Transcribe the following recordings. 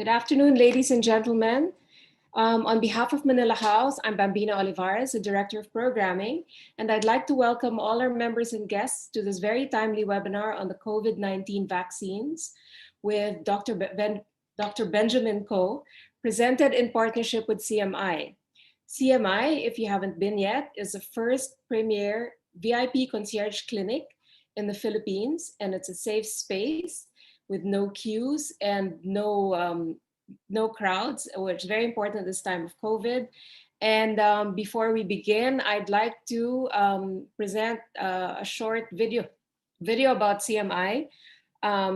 Good afternoon, ladies and gentlemen. On behalf of Manila House, I'm Bambina Olivares, the Director of Programming, and I'd like to welcome all our members and guests to this very timely webinar on the COVID-19 vaccines with Dr. Benjamin Ko, presented in partnership with CMI. CMI, if you haven't been yet, is the first premier VIP concierge clinic in the Philippines, and it's a safe space with no queues and no crowds, which is very important this time of COVID. And before we begin, I'd like to present a short video about CMI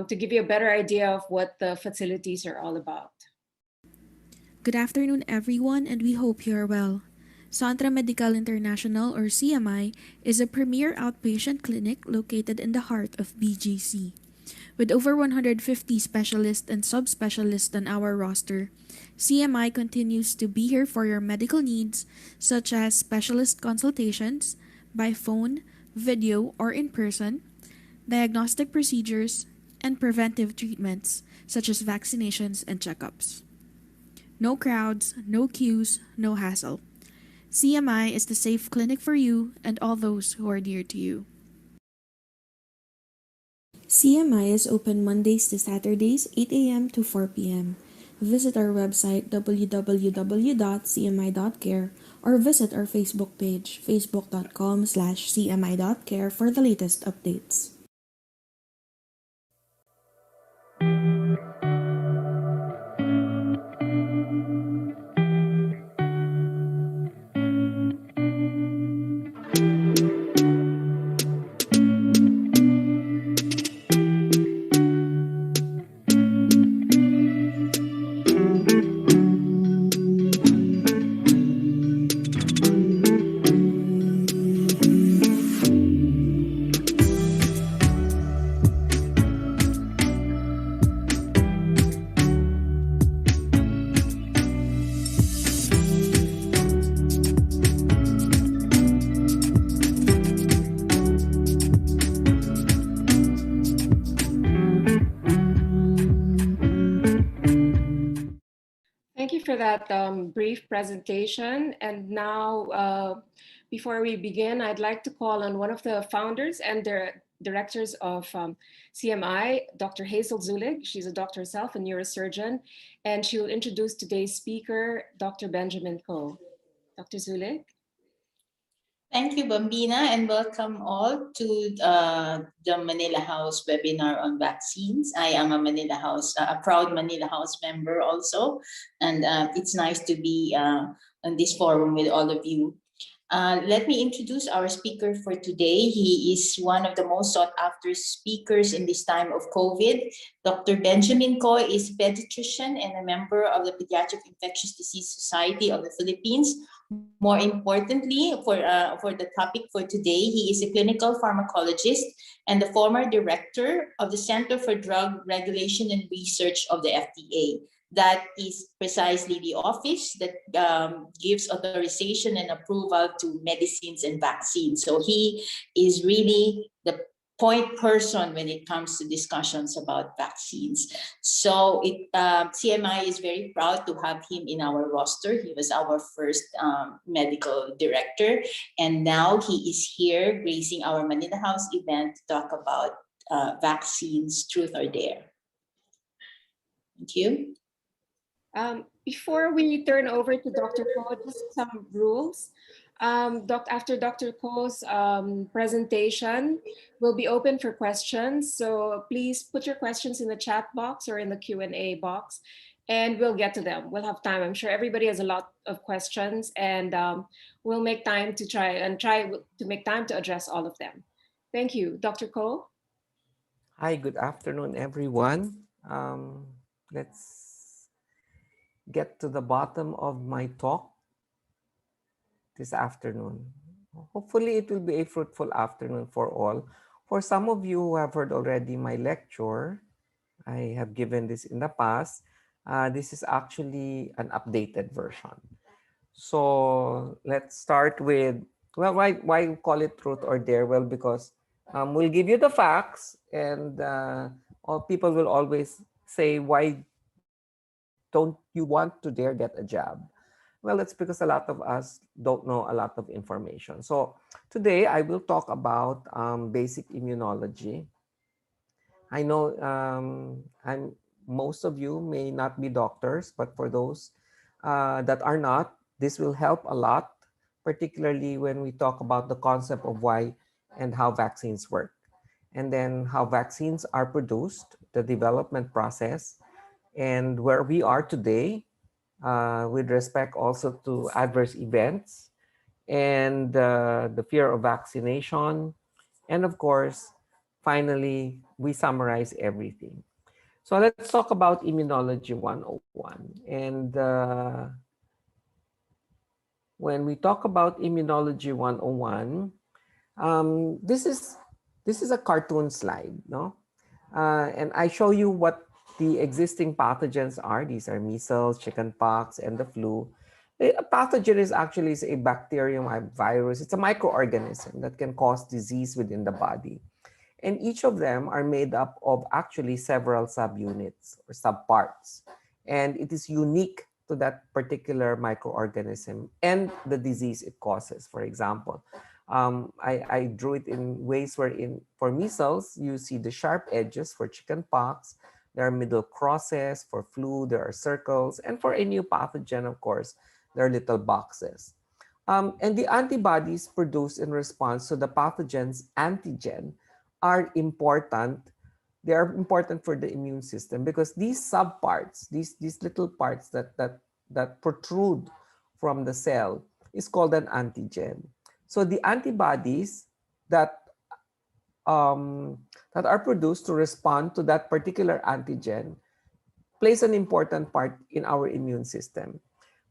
to give you a better idea of what the facilities are all about. Good afternoon, everyone, and we hope you are well. Centra Medical International, or CMI, is a premier outpatient clinic located in the heart of BGC. With over 150 specialists and subspecialists on our roster, CMI continues to be here for your medical needs, such as specialist consultations, by phone, video, or in person, diagnostic procedures, and preventive treatments, such as vaccinations and checkups. No crowds, no queues, no hassle. CMI is the safe clinic for you and all those who are dear to you. CMI is open Mondays to Saturdays, 8 a.m. to 4 p.m. Visit our website www.cmi.care or visit our Facebook page facebook.com/cmi.care for the latest updates. Thank you for that brief presentation. And now, before we begin, I'd like to call on one of the founders and directors of CMI, Dr. Hazel Zulig. She's a doctor herself, a neurosurgeon, and she will introduce today's speaker, Dr. Benjamin Ko. Dr. Zulig. Thank you, Bambina, and welcome all to the Manila House webinar on vaccines. I am a a proud Manila House member also, and it's nice to be on this forum with all of you. Let me introduce our speaker for today. He is one of the most sought after speakers in this time of COVID. Dr. Benjamin Ko is a pediatrician and a member of the Pediatric Infectious Disease Society of the Philippines. More importantly, for the topic for today, he is a clinical pharmacologist and the former director of the Center for Drug Regulation and Research of the FDA. That is precisely the office that gives authorization and approval to medicines and vaccines. So he is really the point person when it comes to discussions about vaccines. So CMI is very proud to have him in our roster. He was our first medical director, and now he is here gracing our Manila House event to talk about vaccines, truth or dare. Thank you. Before we turn over to Dr. Ko, just some rules. After Dr. Ko's presentation, we'll be open for questions. So please put your questions in the chat box or in the Q&A box, and we'll get to them. We'll have time. I'm sure everybody has a lot of questions, and we'll make time to try to make time to address all of them. Thank you. Dr. Ko? Hi, good afternoon, everyone. Let's get to the bottom of my talk this afternoon. Hopefully, it will be a fruitful afternoon for all. For some of you who have heard already my lecture, I have given this in the past. This is actually an updated version. So let's start with, well, why call it truth or dare? Well, because we'll give you the facts, and all people will always say, why don't you want to dare get a jab? Well, that's because a lot of us don't know a lot of information. So today I will talk about basic immunology. I know most of you may not be doctors, but for those that are not, this will help a lot, particularly when we talk about the concept of why and how vaccines work, and then how vaccines are produced, the development process, and where we are today with respect also to adverse events and the fear of vaccination. And of course, finally, we summarize everything. So let's talk about Immunology 101. And when we talk about Immunology 101, this is a cartoon slide, no? And I show you what the existing pathogens are. These are measles, chickenpox, and the flu. A pathogen is actually a bacterium, a virus. It's a microorganism that can cause disease within the body. And each of them are made up of actually several subunits or subparts. And it is unique to that particular microorganism and the disease it causes. For example, I drew it in ways where for measles, you see the sharp edges. For chickenpox, there are middle crosses. For flu, there are circles. And for a new pathogen, of course, there are little boxes. And the antibodies produced in response to the pathogen's antigen are important. They are important for the immune system because these subparts, these little parts that protrude from the cell, is called an antigen. So the antibodies that that are produced to respond to that particular antigen plays an important part in our immune system.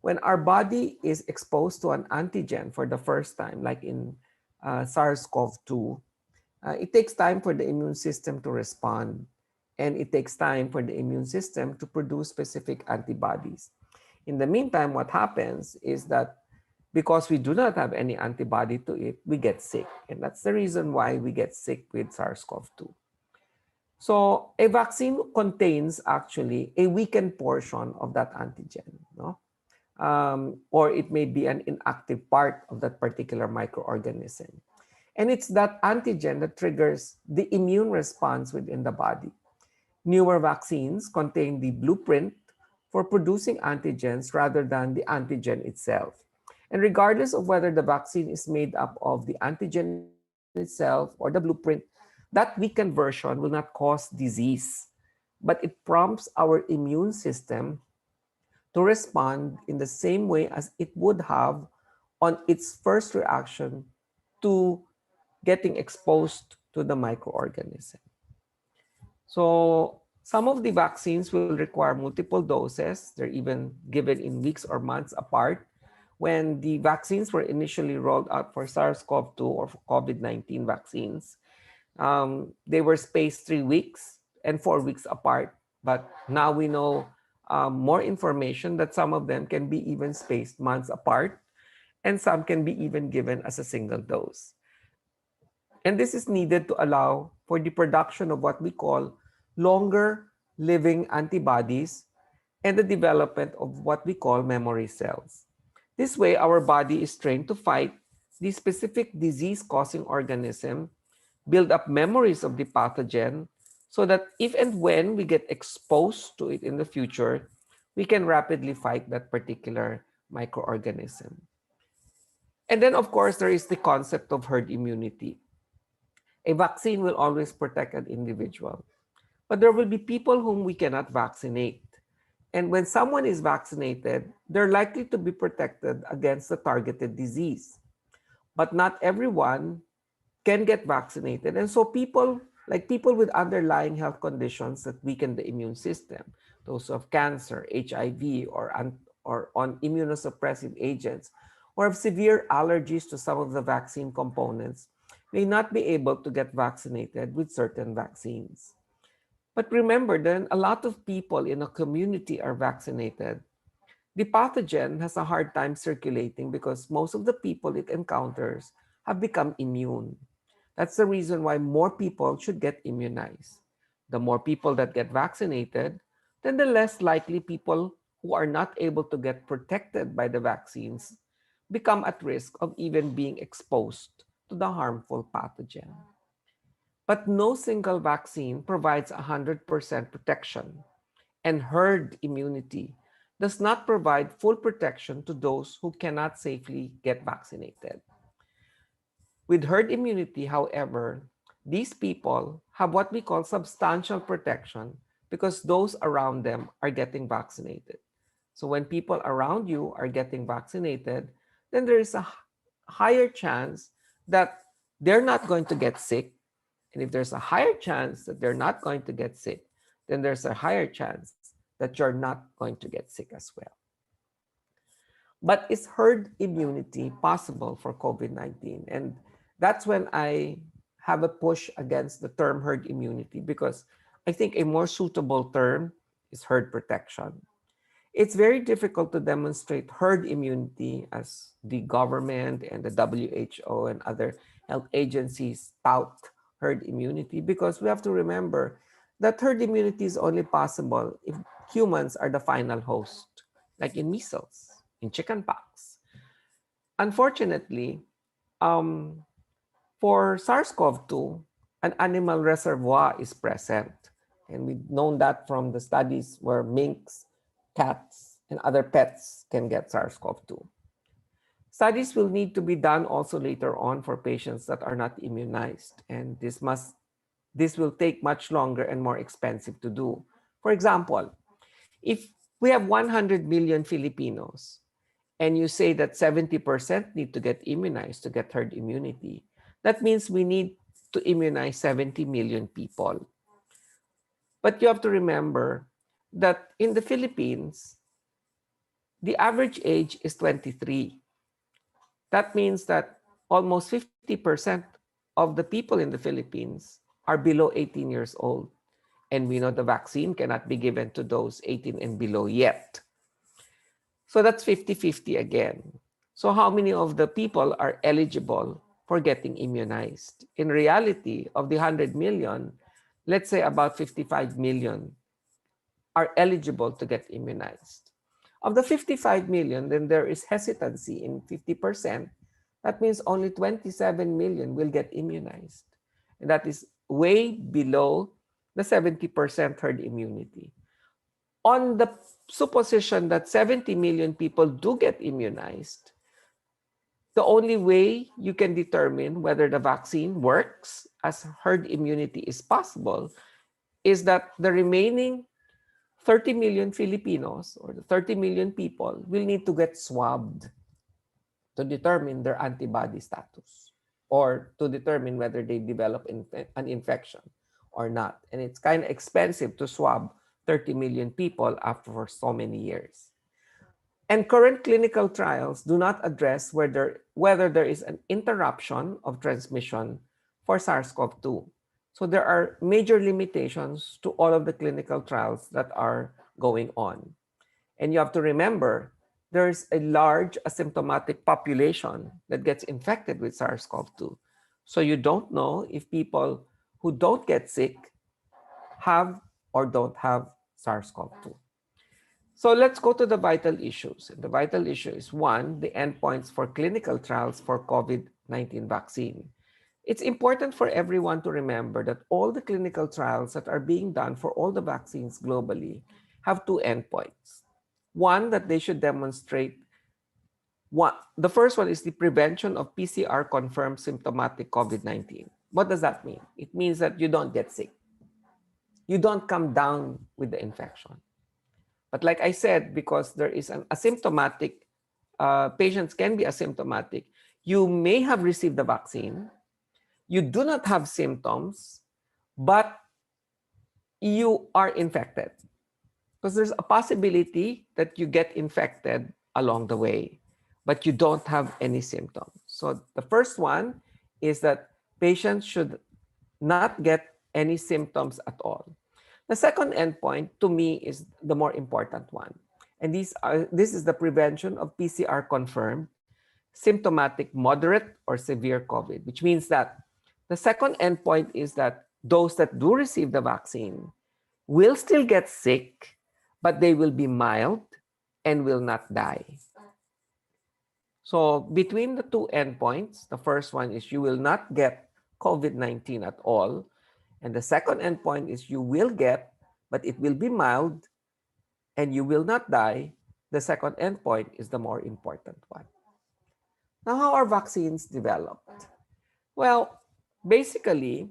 When our body is exposed to an antigen for the first time, like in SARS-CoV-2, it takes time for the immune system to respond. And it takes time for the immune system to produce specific antibodies. In the meantime, what happens is that because we do not have any antibody to it, we get sick. And that's the reason why we get sick with SARS-CoV-2. So a vaccine contains actually a weakened portion of that antigen, no? Or it may be an inactive part of that particular microorganism. And it's that antigen that triggers the immune response within the body. Newer vaccines contain the blueprint for producing antigens rather than the antigen itself. And regardless of whether the vaccine is made up of the antigen itself or the blueprint, that weakened version will not cause disease, but it prompts our immune system to respond in the same way as it would have on its first reaction to getting exposed to the microorganism. So some of the vaccines will require multiple doses. They're even given in weeks or months apart. When the vaccines were initially rolled out for SARS-CoV-2 or for COVID-19 vaccines, they were spaced 3 weeks and 4 weeks apart. But now we know more information that some of them can be even spaced months apart, and some can be even given as a single dose. And this is needed to allow for the production of what we call longer living antibodies and the development of what we call memory cells. This way, our body is trained to fight the specific disease-causing organism, build up memories of the pathogen, so that if and when we get exposed to it in the future, we can rapidly fight that particular microorganism. And then, of course, there is the concept of herd immunity. A vaccine will always protect an individual, but there will be people whom we cannot vaccinate. And when someone is vaccinated, they're likely to be protected against the targeted disease. But not everyone can get vaccinated. And so people with underlying health conditions that weaken the immune system, those who have cancer, HIV, or on immunosuppressive agents, or have severe allergies to some of the vaccine components, may not be able to get vaccinated with certain vaccines. But remember, then a lot of people in a community are vaccinated. The pathogen has a hard time circulating because most of the people it encounters have become immune. That's the reason why more people should get immunized. The more people that get vaccinated, then the less likely people who are not able to get protected by the vaccines become at risk of even being exposed to the harmful pathogen. But no single vaccine provides 100% protection, and herd immunity does not provide full protection to those who cannot safely get vaccinated. With herd immunity, however, these people have what we call substantial protection because those around them are getting vaccinated. So when people around you are getting vaccinated, then there is a higher chance that they're not going to get sick. And if there's a higher chance that they're not going to get sick, then there's a higher chance that you're not going to get sick as well. But is herd immunity possible for COVID-19? And that's when I have a push against the term herd immunity, because I think a more suitable term is herd protection. It's very difficult to demonstrate herd immunity as the government and the WHO and other health agencies tout herd immunity, because we have to remember that herd immunity is only possible if humans are the final host, like in measles, in chickenpox. Unfortunately, um, for SARS-CoV-2, an animal reservoir is present. And we've known that from the studies where minks, cats, and other pets can get SARS-CoV-2. Studies will need to be done also later on for patients that are not immunized. And this will take much longer and more expensive to do. For example, if we have 100 million Filipinos and you say that 70% need to get immunized to get herd immunity, that means we need to immunize 70 million people. But you have to remember that in the Philippines, the average age is 23. That means that almost 50% of the people in the Philippines are below 18 years old. And we know the vaccine cannot be given to those 18 and below yet. So that's 50-50 again. So how many of the people are eligible for getting immunized? In reality, of the 100 million, let's say about 55 million are eligible to get immunized. Of the 55 million, then there is hesitancy in 50%. That means only 27 million will get immunized. And that is way below the 70% herd immunity. On the supposition that 70 million people do get immunized, the only way you can determine whether the vaccine works as herd immunity is possible is that the remaining 30 million Filipinos, or the 30 million people, will need to get swabbed to determine their antibody status or to determine whether they develop an infection or not. And it's kind of expensive to swab 30 million people after so many years. And current clinical trials do not address whether there is an interruption of transmission for SARS-CoV-2. So there are major limitations to all of the clinical trials that are going on. And you have to remember, there's a large asymptomatic population that gets infected with SARS-CoV-2. So you don't know if people who don't get sick have or don't have SARS-CoV-2. So let's go to the vital issues. The vital issue is, one, the endpoints for clinical trials for COVID-19 vaccine. It's important for everyone to remember that all the clinical trials that are being done for all the vaccines globally have two endpoints. One, that they should demonstrate the first one is the prevention of PCR-confirmed symptomatic COVID-19. What does that mean? It means that you don't get sick. You don't come down with the infection. But like I said, because there is an asymptomatic, patients can be asymptomatic, you may have received the vaccine, you do not have symptoms, but you are infected. Because there's a possibility that you get infected along the way, but you don't have any symptoms. So the first one is that patients should not get any symptoms at all. The second endpoint to me is the more important one. And this is the prevention of PCR confirmed symptomatic moderate or severe COVID, which means that the second endpoint is that those that do receive the vaccine will still get sick, but they will be mild and will not die. So between the two endpoints, the first one is you will not get COVID-19 at all. And the second endpoint is you will get, but it will be mild and you will not die. The second endpoint is the more important one. Now, how are vaccines developed? Well, basically,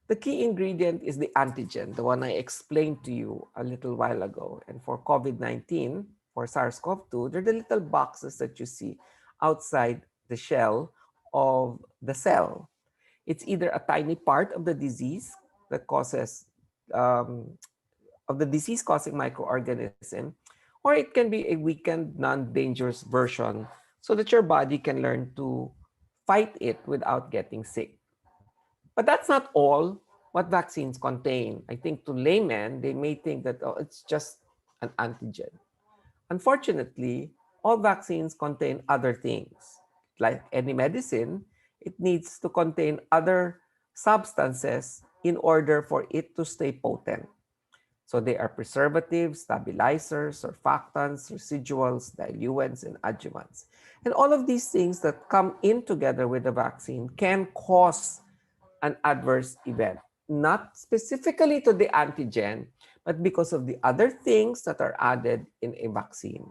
the key ingredient is the antigen, the one I explained to you a little while ago. And for COVID-19, for SARS-CoV-2, they're the little boxes that you see outside the shell of the cell. It's either a tiny part of the disease that causes of the disease-causing microorganism, or it can be a weakened, non-dangerous version so that your body can learn to fight it without getting sick. But that's not all what vaccines contain. I think to laymen, they may think that it's just an antigen. Unfortunately, all vaccines contain other things. Like any medicine, it needs to contain other substances in order for it to stay potent. So they are preservatives, stabilizers, surfactants, residuals, diluents, and adjuvants. And all of these things that come in together with the vaccine can cause an adverse event, not specifically to the antigen, but because of the other things that are added in a vaccine.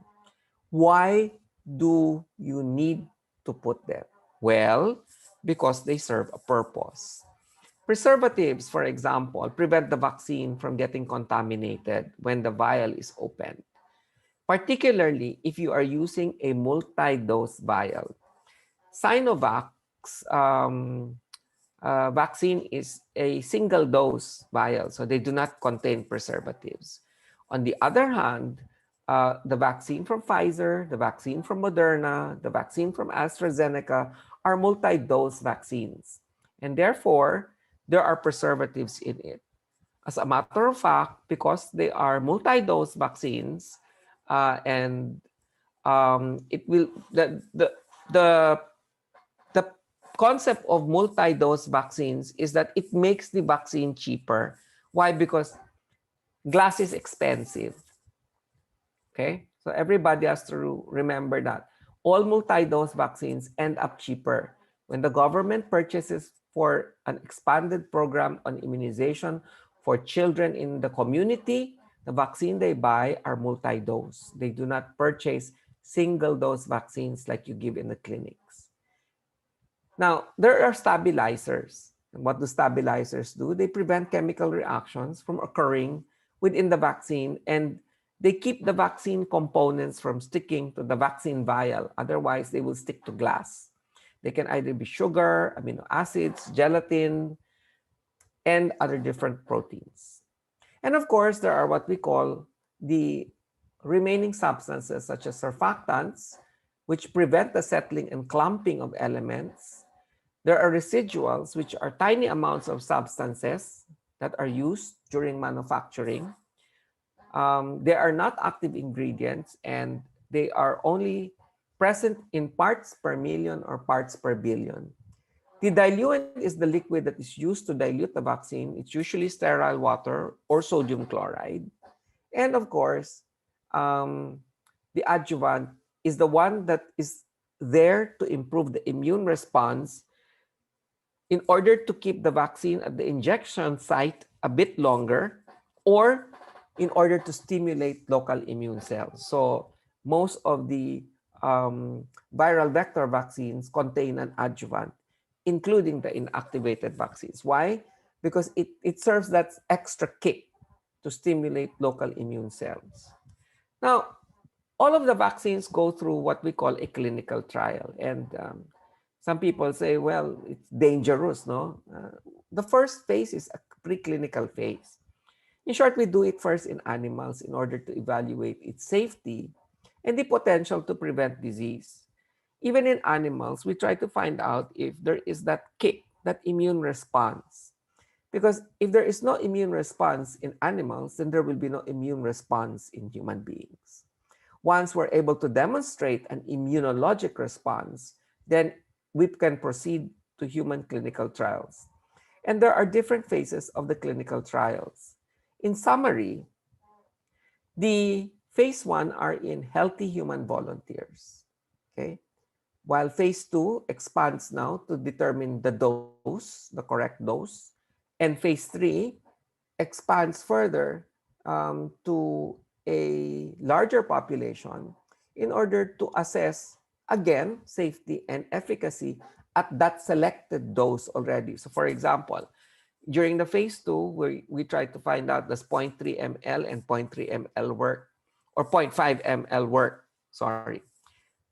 Why do you need to put them? Well, because they serve a purpose. Preservatives, for example, prevent the vaccine from getting contaminated when the vial is opened, particularly if you are using a multi-dose vial. Sinovac's vaccine is a single dose vial, so they do not contain preservatives. On the other hand, the vaccine from Pfizer, the vaccine from Moderna, the vaccine from AstraZeneca are multi-dose vaccines. And therefore, there are preservatives in it. As a matter of fact, because they are multi-dose vaccines, and it will the the concept of multi-dose vaccines is that it makes the vaccine cheaper. Why? Because glass is expensive. Okay? So everybody has to remember that. All multi-dose vaccines end up cheaper. When the government purchases for an expanded program on immunization for children in the community, the vaccine they buy are multi-dose. They do not purchase single-dose vaccines like you give in the clinics. Now, there are stabilizers. And what do stabilizers do? They prevent chemical reactions from occurring within the vaccine, and they keep the vaccine components from sticking to the vaccine vial. Otherwise, they will stick to glass. They can either be sugar, amino acids, gelatin, and other different proteins. And of course, there are what we call the remaining substances, such as surfactants, which prevent the settling and clumping of elements. There are residuals, which are tiny amounts of substances that are used during manufacturing. They are not active ingredients, and they are only present in parts per million or parts per billion. The diluent is the liquid that is used to dilute the vaccine. It's usually sterile water or sodium chloride. And of course, the adjuvant is the one that is there to improve the immune response in order to keep the vaccine at the injection site a bit longer, or in order to stimulate local immune cells. So most of the viral vector vaccines contain an adjuvant, including the inactivated vaccines. Why? Because it serves that extra kick to stimulate local immune cells. Now, all of the vaccines go through what we call a clinical trial. And some people say, well, it's dangerous, no? The first phase is a preclinical phase. In short, we do it first in animals in order to evaluate its safety and the potential to prevent disease. Even in animals, we try to find out if there is that kick, that immune response. Because if there is no immune response in animals, then there will be no immune response in human beings. Once we're able to demonstrate an immunologic response, then we can proceed to human clinical trials. And there are different phases of the clinical trials. In summary, the Phase 1 are in healthy human volunteers. Okay. While phase 2 expands now to determine the dose, the correct dose. And phase 3 expands further to a larger population in order to assess, again, safety and efficacy at that selected dose already. So for example, during the phase 2, we try to find out does 0.3 ml and 0.3 ml work, or 0.5 ml work, sorry.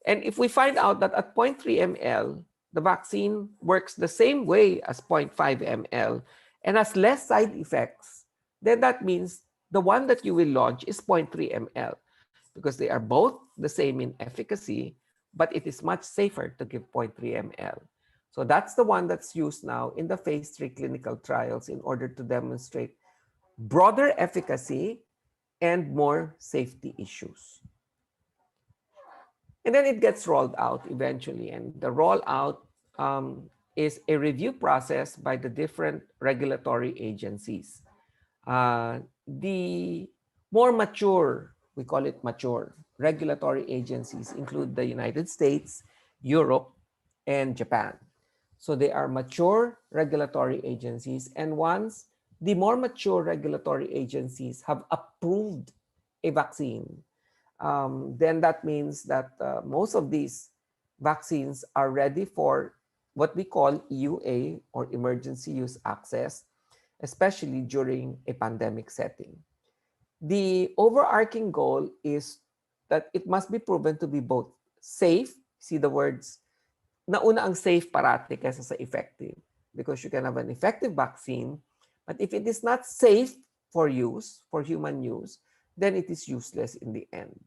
And if we find out that at 0.3 ml, the vaccine works the same way as 0.5 ml and has less side effects, then that means the one that you will launch is 0.3 ml because they are both the same in efficacy, but it is much safer to give 0.3 ml. So that's the one that's used now in the phase 3 clinical trials in order to demonstrate broader efficacy and more safety issues. And then it gets rolled out eventually. And the rollout is a review process by the different regulatory agencies. The more mature, we call it mature, regulatory agencies include the United States, Europe, and Japan. So they are mature regulatory agencies. And once the more mature regulatory agencies have approved a vaccine, then that means that most of these vaccines are ready for what we call EUA, or emergency use access, especially during a pandemic setting. The overarching goal is that it must be proven to be both safe, see the words, nauna ang safe parati kaysa sa effective. Because you can have an effective vaccine, but if it is not safe for use, for human use, then it is useless in the end.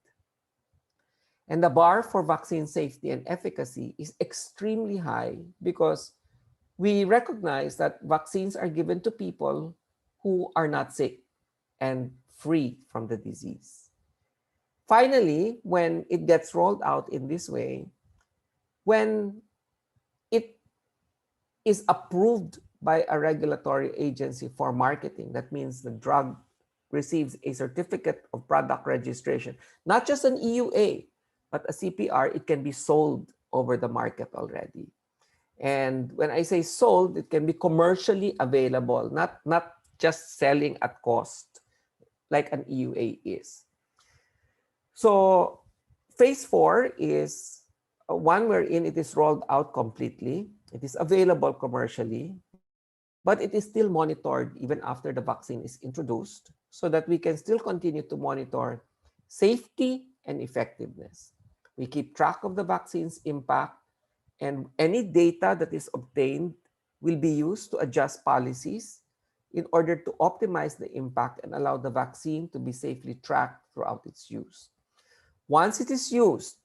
And the bar for vaccine safety and efficacy is extremely high because we recognize that vaccines are given to people who are not sick and free from the disease. Finally, when it gets rolled out in this way, when it is approved by a regulatory agency for marketing, that means the drug receives a certificate of product registration, not just an EUA, but a CPR, it can be sold over the market already. And when I say sold, it can be commercially available, not just selling at cost like an EUA is. So phase 4 is one wherein it is rolled out completely. It is available commercially, but it is still monitored even after the vaccine is introduced so that we can still continue to monitor safety and effectiveness. We keep track of the vaccine's impact, and any data that is obtained will be used to adjust policies in order to optimize the impact and allow the vaccine to be safely tracked throughout its use. Once it is used,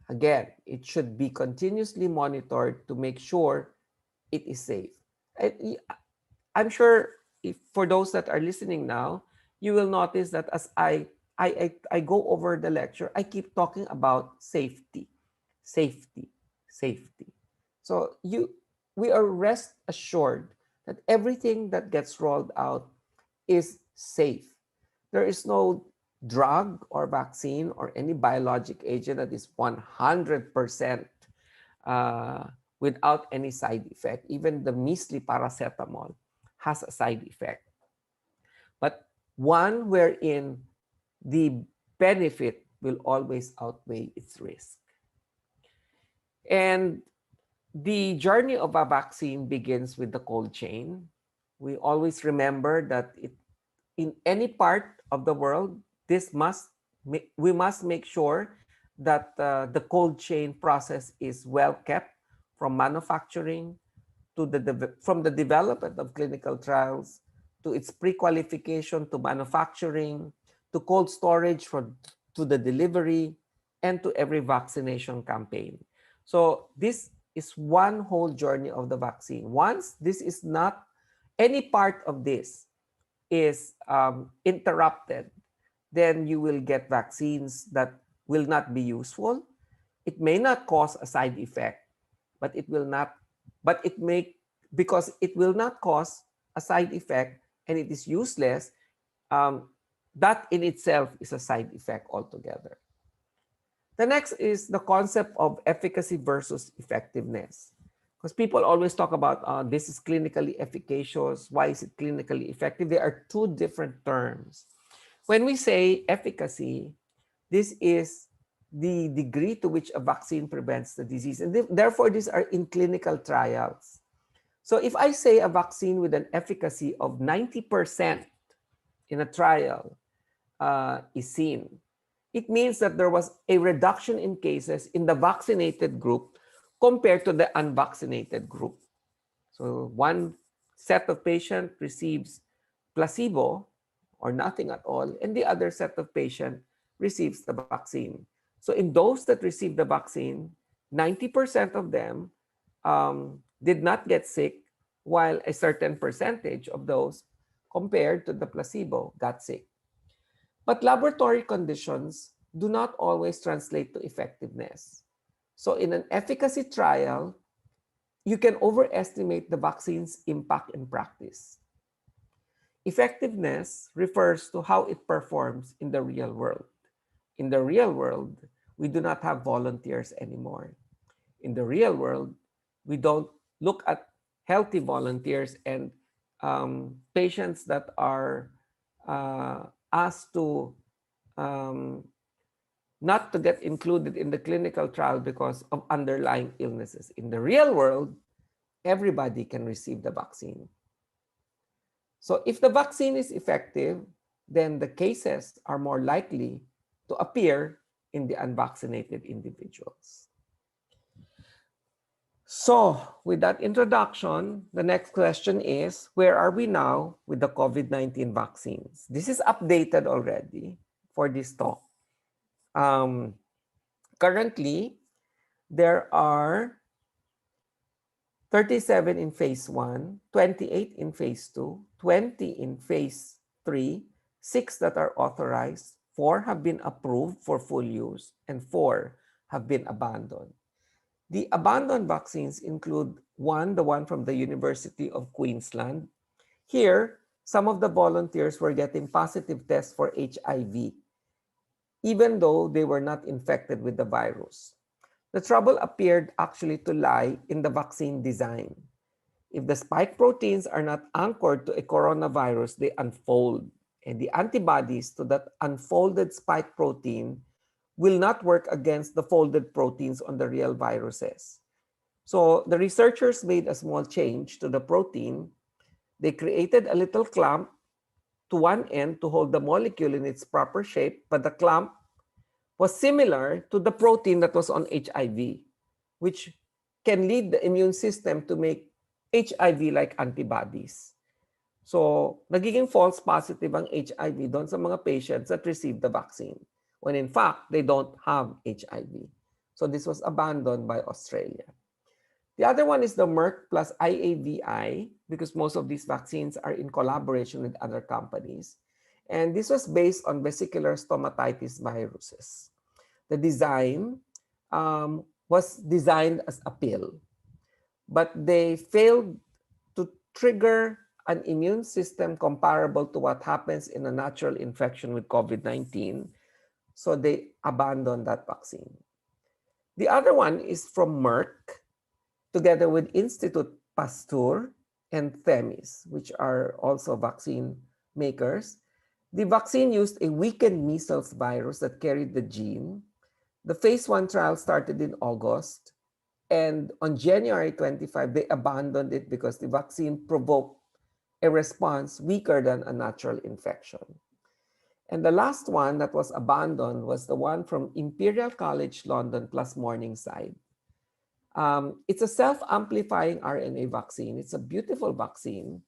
again, it should be continuously monitored to make sure it is safe. I'm sure if for those that are listening now, you will notice that as I go over the lecture, I keep talking about safety, safety, safety. So we are rest assured that everything that gets rolled out is safe. There is no drug or vaccine or any biologic agent that is 100% without any side effect. Even the measly paracetamol has a side effect. But one wherein the benefit will always outweigh its risk. And the journey of a vaccine begins with the cold chain. We always remember that in any part of the world, we must make sure that the cold chain process is well kept, from manufacturing from the development of clinical trials to its pre-qualification to manufacturing to cold storage to the delivery and to every vaccination campaign. So this is one whole journey of the vaccine. Once this is not, any part of this is interrupted, then you will get vaccines that will not be useful. It may not cause a side effect, but it will not, because it will not cause a side effect and it is useless, That in itself is a side effect altogether. The next is the concept of efficacy versus effectiveness. Because people always talk about this is clinically efficacious, why is it clinically effective? There are two different terms. When we say efficacy, this is the degree to which a vaccine prevents the disease. And therefore, these are in clinical trials. So if I say a vaccine with an efficacy of 90% in a trial is seen, it means that there was a reduction in cases in the vaccinated group compared to the unvaccinated group. So one set of patients receives placebo or nothing at all, and the other set of patients receives the vaccine. So in those that received the vaccine, 90% of them did not get sick, while a certain percentage of those compared to the placebo got sick. But laboratory conditions do not always translate to effectiveness. So in an efficacy trial, you can overestimate the vaccine's impact in practice. Effectiveness refers to how it performs in the real world. In the real world, we do not have volunteers anymore. In the real world, we don't look at healthy volunteers and patients that are asked to not to get included in the clinical trial because of underlying illnesses. In the real world, everybody can receive the vaccine. So if the vaccine is effective, then the cases are more likely to appear in the unvaccinated individuals. So with that introduction, the next question is, where are we now with the COVID-19 vaccines? This is updated already for this talk. Currently, there are 37 in phase 1, 28 in phase 2, 20 in phase 3, 6 that are authorized, 4 have been approved for full use, and 4 have been abandoned. The abandoned vaccines include the one from the University of Queensland. Here, some of the volunteers were getting positive tests for HIV, even though they were not infected with the virus. The trouble appeared actually to lie in the vaccine design. If the spike proteins are not anchored to a coronavirus, they unfold, and the antibodies to that unfolded spike protein will not work against the folded proteins on the real viruses. So the researchers made a small change to the protein. They created a little clamp to one end to hold the molecule in its proper shape, but the clamp was similar to the protein that was on HIV, which can lead the immune system to make HIV-like antibodies. So, nagiging false positive ang HIV doon sa mga patients that received the vaccine, when in fact, they don't have HIV. So, this was abandoned by Australia. The other one is the Merck plus IAVI, because most of these vaccines are in collaboration with other companies. And this was based on vesicular stomatitis viruses. The design was designed as a pill, but they failed to trigger an immune system comparable to what happens in a natural infection with COVID-19. So they abandoned that vaccine. The other one is from Merck, together with Institut Pasteur and Themis, which are also vaccine makers. The vaccine used a weakened measles virus that carried the gene. The phase 1 trial started in August, and on January 25, they abandoned it because the vaccine provoked a response weaker than a natural infection. And the last one that was abandoned was the one from Imperial College London plus Morningside. It's a self-amplifying RNA vaccine. It's a beautiful vaccine.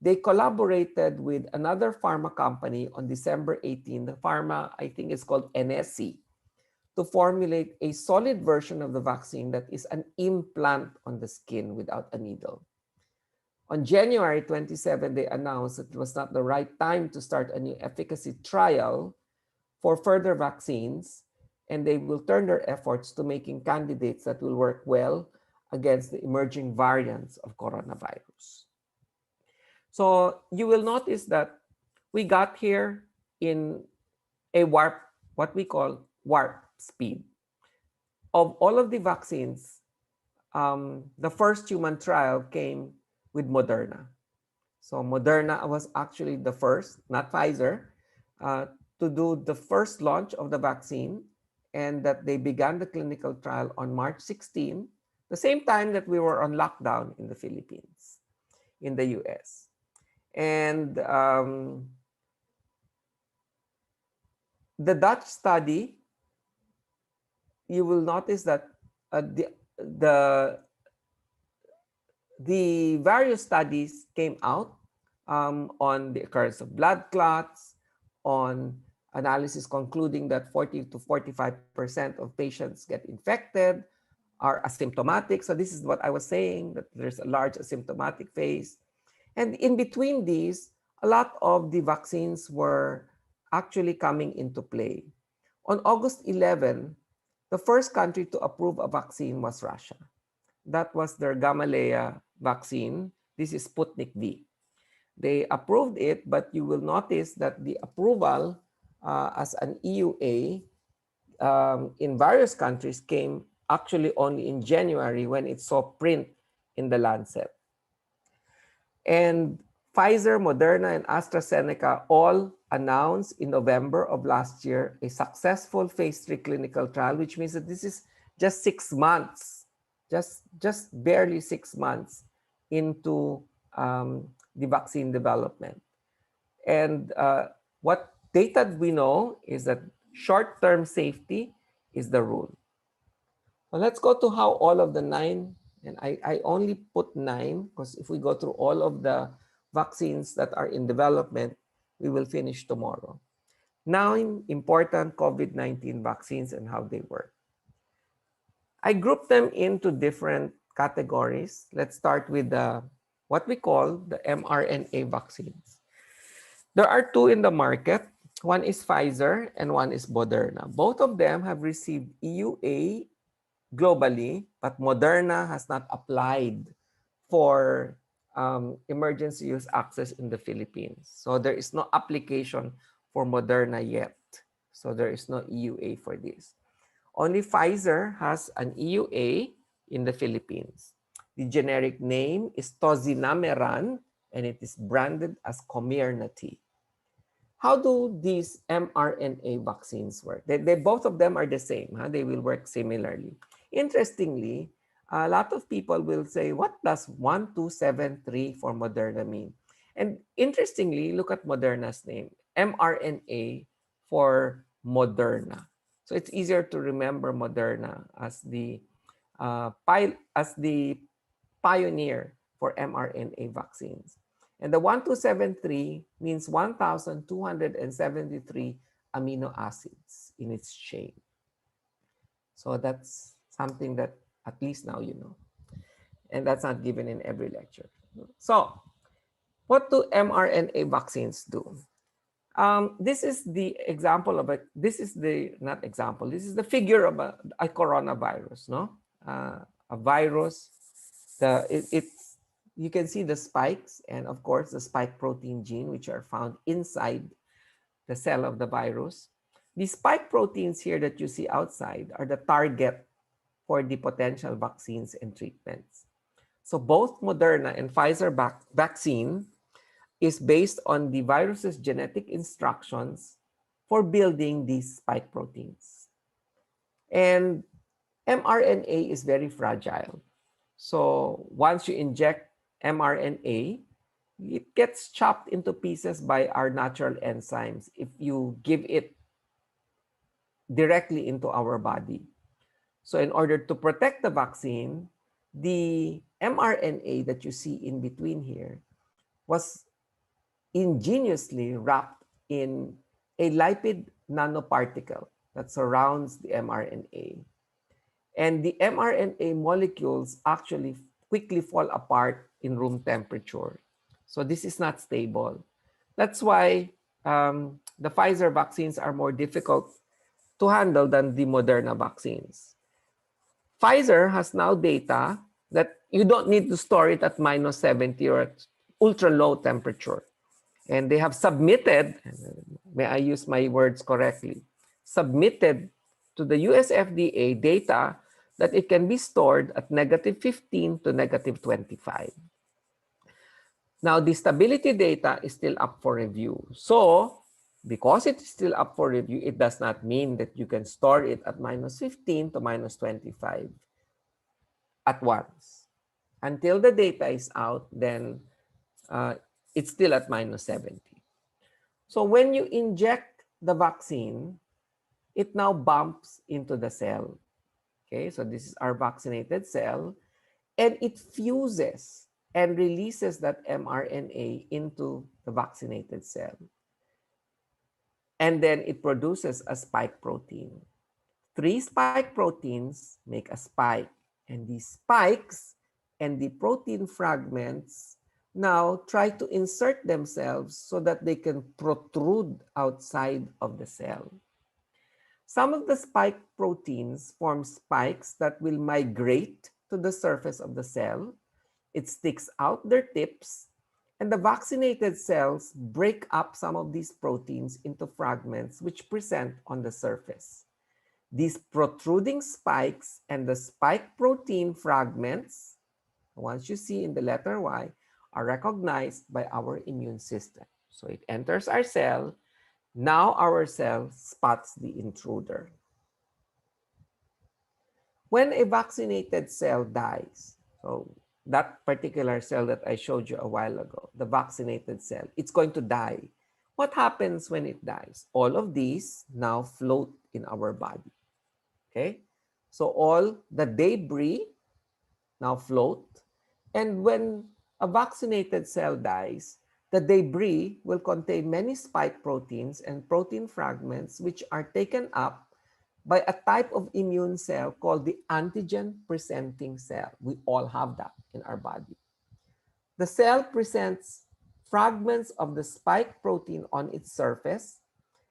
They collaborated with another pharma company on December 18. The pharma, I think it's called NSC, to formulate a solid version of the vaccine that is an implant on the skin without a needle. On January 27, they announced that it was not the right time to start a new efficacy trial for further vaccines, and they will turn their efforts to making candidates that will work well against the emerging variants of coronavirus. So you will notice that we got here in a warp, what we call warp speed. Of all of the vaccines, the first human trial came with Moderna. So Moderna was actually the first, not Pfizer, uh, to do the first launch of the vaccine, and that they began the clinical trial on March 16, the same time that we were on lockdown in the Philippines, in the US. And the Dutch study, you will notice that the various studies came out on the occurrence of blood clots, on analysis concluding that 40 to 45% of patients get infected, are asymptomatic. So this is what I was saying, that there's a large asymptomatic phase. And in between these, a lot of the vaccines were actually coming into play. On August 11, the first country to approve a vaccine was Russia. That was their Gamaleya vaccine. This is Sputnik V. They approved it, but you will notice that the approval as an EUA in various countries came actually only in January when it saw print in the Lancet. And Pfizer, Moderna, and AstraZeneca all announced in November of last year a successful phase 3 clinical trial, which means that this is just 6 months, just barely 6 months into the vaccine development. And what data we know is that short-term safety is the rule. So let's go to how all of the 9, and I only put 9 because if we go through all of the vaccines that are in development, we will finish tomorrow. 9 important COVID-19 vaccines and how they work. I grouped them into different categories. Let's start with what we call the mRNA vaccines. There are 2 in the market. One is Pfizer and one is Moderna. Both of them have received EUA globally, but Moderna has not applied for emergency use access in the Philippines. So there is no application for Moderna yet. So there is no EUA for this. Only Pfizer has an EUA in the Philippines. The generic name is Tozinameran, and it is branded as Comirnaty. How do these mRNA vaccines work? Both of them are the same. They will work similarly. Interestingly, a lot of people will say, what does 1273 for Moderna mean? And interestingly, look at Moderna's name, mRNA for Moderna. So it's easier to remember Moderna as the pioneer for mRNA vaccines. And the 1273 means 1,273 amino acids in its chain. So that's something that at least now you know. And that's not given in every lecture. So what do mRNA vaccines do? This is the example of this is the figure of a coronavirus, no? A virus, you can see the spikes and of course the spike protein gene, which are found inside the cell of the virus. The spike proteins here that you see outside are the target for the potential vaccines and treatments. So both Moderna and Pfizer vaccine is based on the virus's genetic instructions for building these spike proteins. And mRNA is very fragile. So once you inject mRNA, it gets chopped into pieces by our natural enzymes if you give it directly into our body. So in order to protect the vaccine, the mRNA that you see in between here was ingeniously wrapped in a lipid nanoparticle that surrounds the mRNA. And the mRNA molecules actually quickly fall apart in room temperature. So this is not stable. That's why the Pfizer vaccines are more difficult to handle than the Moderna vaccines. Pfizer has now data that you don't need to store it at -70 or at ultra low temperature. And they have submitted, may I use my words correctly, submitted to the US FDA data that it can be stored at -15 to -25. Now, the stability data is still up for review. So, because it is still up for review, it does not mean that you can store it at -15 to -25 at once. Until the data is out, then it's still at -70. So when you inject the vaccine, it now bumps into the cell. Okay, so this is our vaccinated cell, and it fuses and releases that mRNA into the vaccinated cell. And then it produces a spike protein. 3 spike proteins make a spike, and these spikes and the protein fragments now try to insert themselves so that they can protrude outside of the cell. Some of the spike proteins form spikes that will migrate to the surface of the cell. It sticks out their tips, and the vaccinated cells break up some of these proteins into fragments which present on the surface. These protruding spikes and the spike protein fragments, the ones you see in the letter Y, are recognized by our immune system. So it enters our cell. Now our cell spots the intruder. When a vaccinated cell dies, so that particular cell that I showed you a while ago, the vaccinated cell, it's going to die. What happens when it dies? All of these now float in our body. Okay? So all the debris now float. And when a vaccinated cell dies, the debris will contain many spike proteins and protein fragments which are taken up by a type of immune cell called the antigen-presenting cell. We all have that in our body. The cell presents fragments of the spike protein on its surface,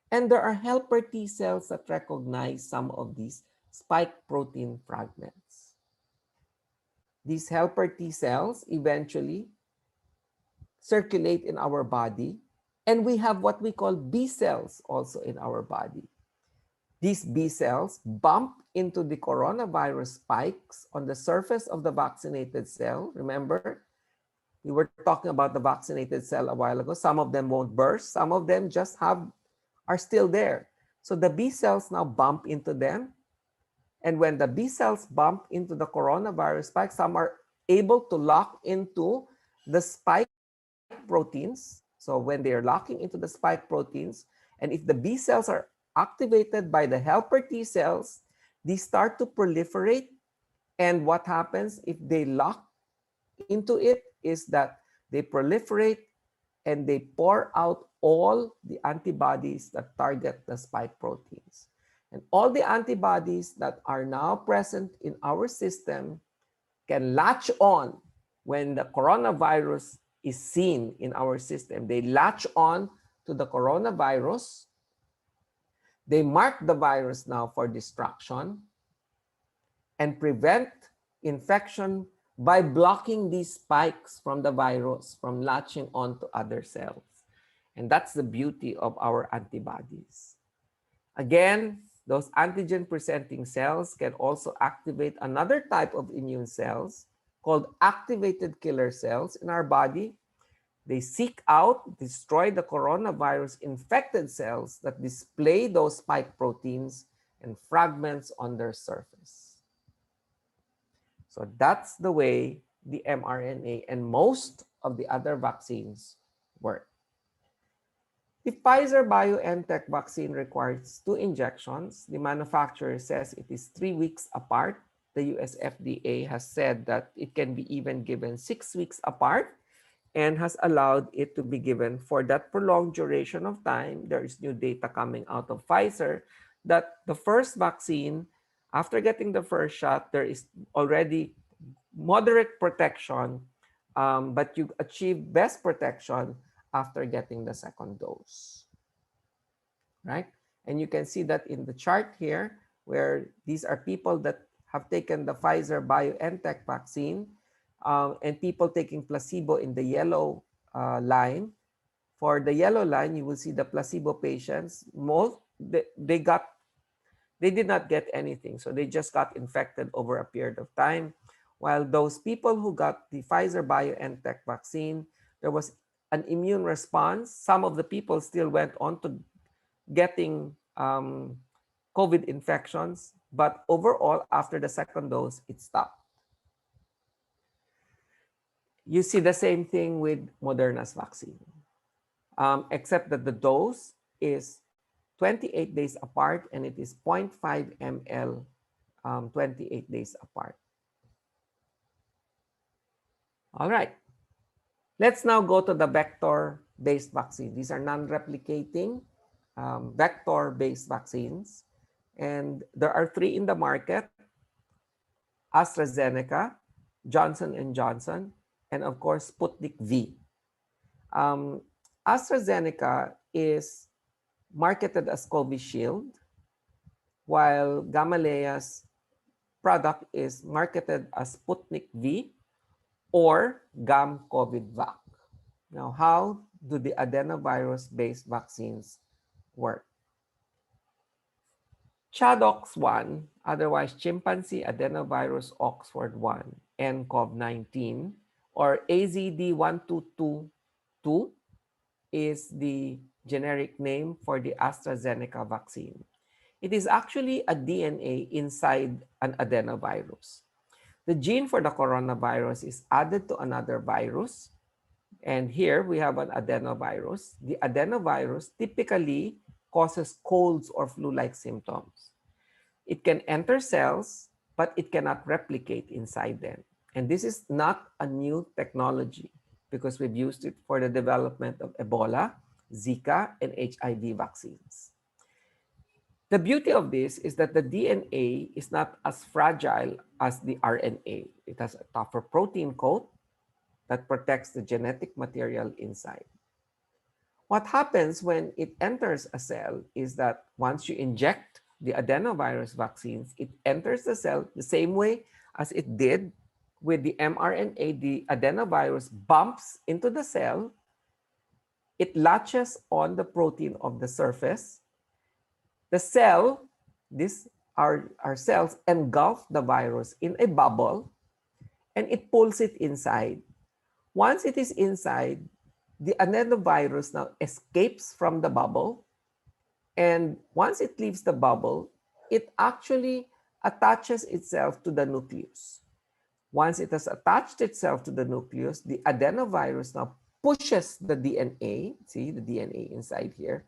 and there are helper T cells that recognize some of these spike protein fragments. These helper T cells eventually circulate in our body, and we have what we call B cells also in our body. These B cells bump into the coronavirus spikes on the surface of the vaccinated cell. Remember, we were talking about the vaccinated cell a while ago. Some of them won't burst. Some of them just are still there. So the B cells now bump into them. And when the B cells bump into the coronavirus spike, some are able to lock into the spike proteins. So when they are locking into the spike proteins, and if the B cells are activated by the helper T cells, these start to proliferate. And what happens if they lock into it is that they proliferate and they pour out all the antibodies that target the spike proteins. And all the antibodies that are now present in our system can latch on when the coronavirus is seen in our system. They latch on to the coronavirus. They mark the virus now for destruction and prevent infection by blocking these spikes from the virus from latching on to other cells. And that's the beauty of our antibodies. Again, those antigen-presenting cells can also activate another type of immune cells called activated killer cells in our body. They seek out, destroy the coronavirus infected cells that display those spike proteins and fragments on their surface. So that's the way the mRNA and most of the other vaccines work. The Pfizer-BioNTech vaccine requires 2 injections. The manufacturer says it is 3 weeks apart. The US FDA has said that it can be even given 6 weeks apart and has allowed it to be given for that prolonged duration of time. There is new data coming out of Pfizer that the first vaccine, after getting the first shot, there is already moderate protection, but you achieve best protection after getting the second dose, right? And you can see that in the chart here, where these are people that have taken the Pfizer-BioNTech vaccine and people taking placebo in the yellow line. For the yellow line, you will see the placebo patients. They did not get anything. So they just got infected over a period of time. While those people who got the Pfizer BioNTech vaccine, there was an immune response. Some of the people still went on to getting COVID infections, but overall, after the second dose, it stopped. You see the same thing with Moderna's vaccine, except that the dose is 28 days apart and it is 0.5 ml 28 days apart. All right. Let's now go to the vector-based vaccine. These are non-replicating vector-based vaccines. And there are 3 in the market: AstraZeneca, Johnson & Johnson, and of course, Sputnik V. AstraZeneca is marketed as Covishield, while Gamaleya's product is marketed as Sputnik V or Gam COVID Vac. Now, how do the adenovirus-based vaccines work? ChAdOx1, otherwise chimpanzee adenovirus Oxford 1, nCoV-19, or AZD1222 is the generic name for the AstraZeneca vaccine. It is actually a DNA inside an adenovirus. The gene for the coronavirus is added to another virus. And here we have an adenovirus. The adenovirus typically causes colds or flu-like symptoms. It can enter cells, but it cannot replicate inside them. And this is not a new technology because we've used it for the development of Ebola, Zika, and HIV vaccines. The beauty of this is that the DNA is not as fragile as the RNA. It has a tougher protein coat that protects the genetic material inside. What happens when it enters a cell is that once you inject the adenovirus vaccines, it enters the cell the same way as it did with the mRNA. The adenovirus bumps into the cell. It latches on the protein of the surface. The cell, our cells engulf the virus in a bubble and it pulls it inside. Once it is inside, the adenovirus now escapes from the bubble. And once it leaves the bubble, it actually attaches itself to the nucleus. Once it has attached itself to the nucleus, the adenovirus now pushes the DNA, see the DNA inside here,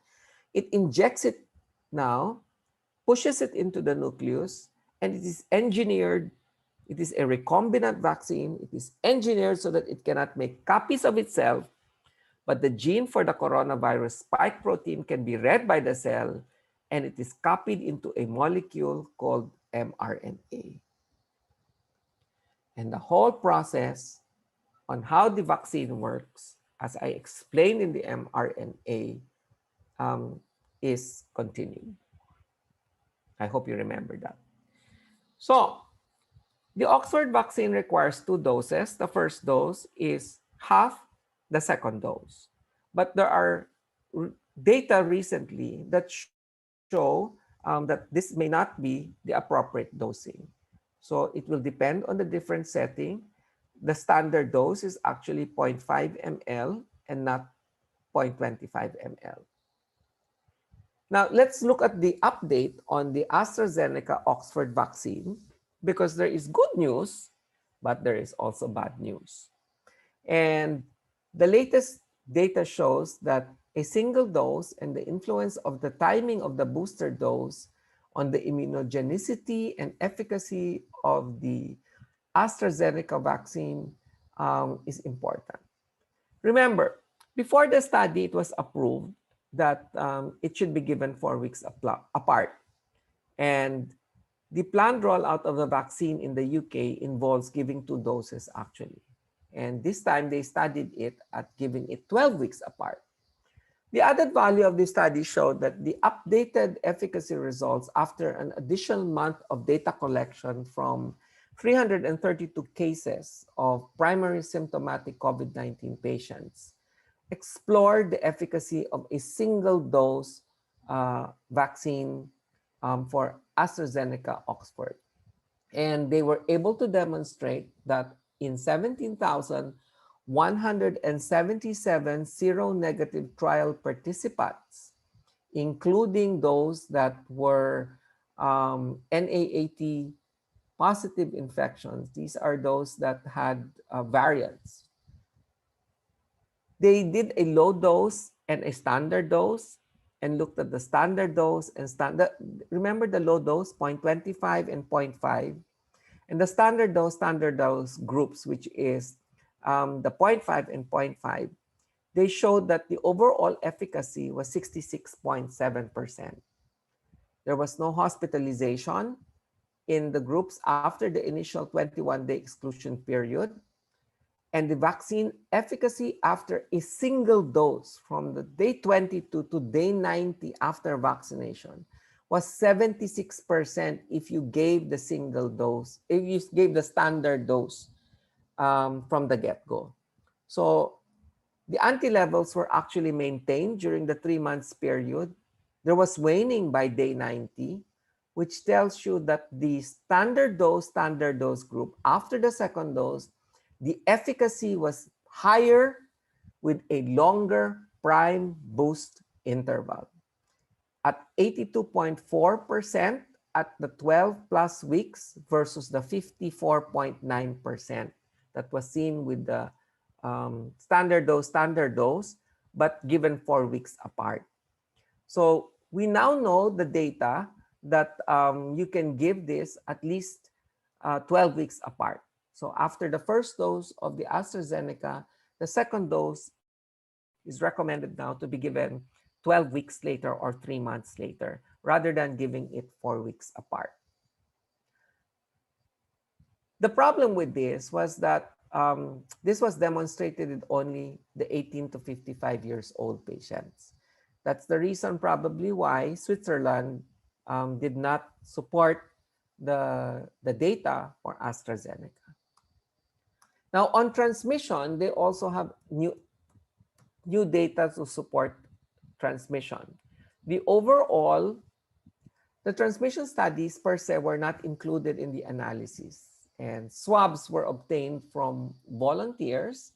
it injects it now, pushes it into the nucleus, and it is engineered. It is a recombinant vaccine. It is engineered so that it cannot make copies of itself, but the gene for the coronavirus spike protein can be read by the cell, and it is copied into a molecule called mRNA. And the whole process on how the vaccine works, as I explained in the mRNA, is continued. I hope you remember that. So, the Oxford vaccine requires 2 doses. The first dose is half the second dose. But there are data recently that show that this may not be the appropriate dosing. So it will depend on the different setting. The standard dose is actually 0.5 ml and not 0.25 ml. Now, let's look at the update on the AstraZeneca Oxford vaccine, because there is good news, but there is also bad news. And the latest data shows that a single dose and the influence of the timing of the booster dose on the immunogenicity and efficacy of the AstraZeneca vaccine is important. Remember, before the study, it was approved that it should be given 4 weeks apart. And the planned rollout of the vaccine in the UK involves giving 2 doses actually. And this time they studied it at giving it 12 weeks apart. The added value of this study showed that the updated efficacy results after an additional month of data collection from 332 cases of primary symptomatic COVID-19 patients explored the efficacy of a single dose vaccine for AstraZeneca Oxford. And they were able to demonstrate that in 17,177 seronegative trial participants, including those that were NAAT positive infections, these are those that had variants. They did a low dose and a standard dose and looked at the standard dose and standard. Remember the low dose, 0.25 and 0.5, and the standard dose groups, which is the 0.5 and 0.5. They showed that the overall efficacy was 66.7%. There was no hospitalization in the groups after the initial 21-day exclusion period. And the vaccine efficacy after a single dose from the day 22 to day 90 after vaccination was 76% if you gave the single dose, if you gave the standard dose from the get-go. So the anti-levels were actually maintained during the 3 months period. There was waning by day 90, which tells you that the standard dose group after the second dose, the efficacy was higher with a longer prime boost interval. At 82.4% at the 12 plus weeks versus the 54.9% that was seen with the standard dose, but given 4 weeks apart. So we now know the data that you can give this at least 12 weeks apart. So after the first dose of the AstraZeneca, the second dose is recommended now to be given 12 weeks later or 3 months later, rather than giving it 4 weeks apart. The problem with this was that this was demonstrated in only the 18 to 55 years old patients. That's the reason probably why Switzerland did not support the data for AstraZeneca. Now on transmission, they also have new data to support transmission. The transmission studies per se were not included in the analysis, and swabs were obtained from volunteers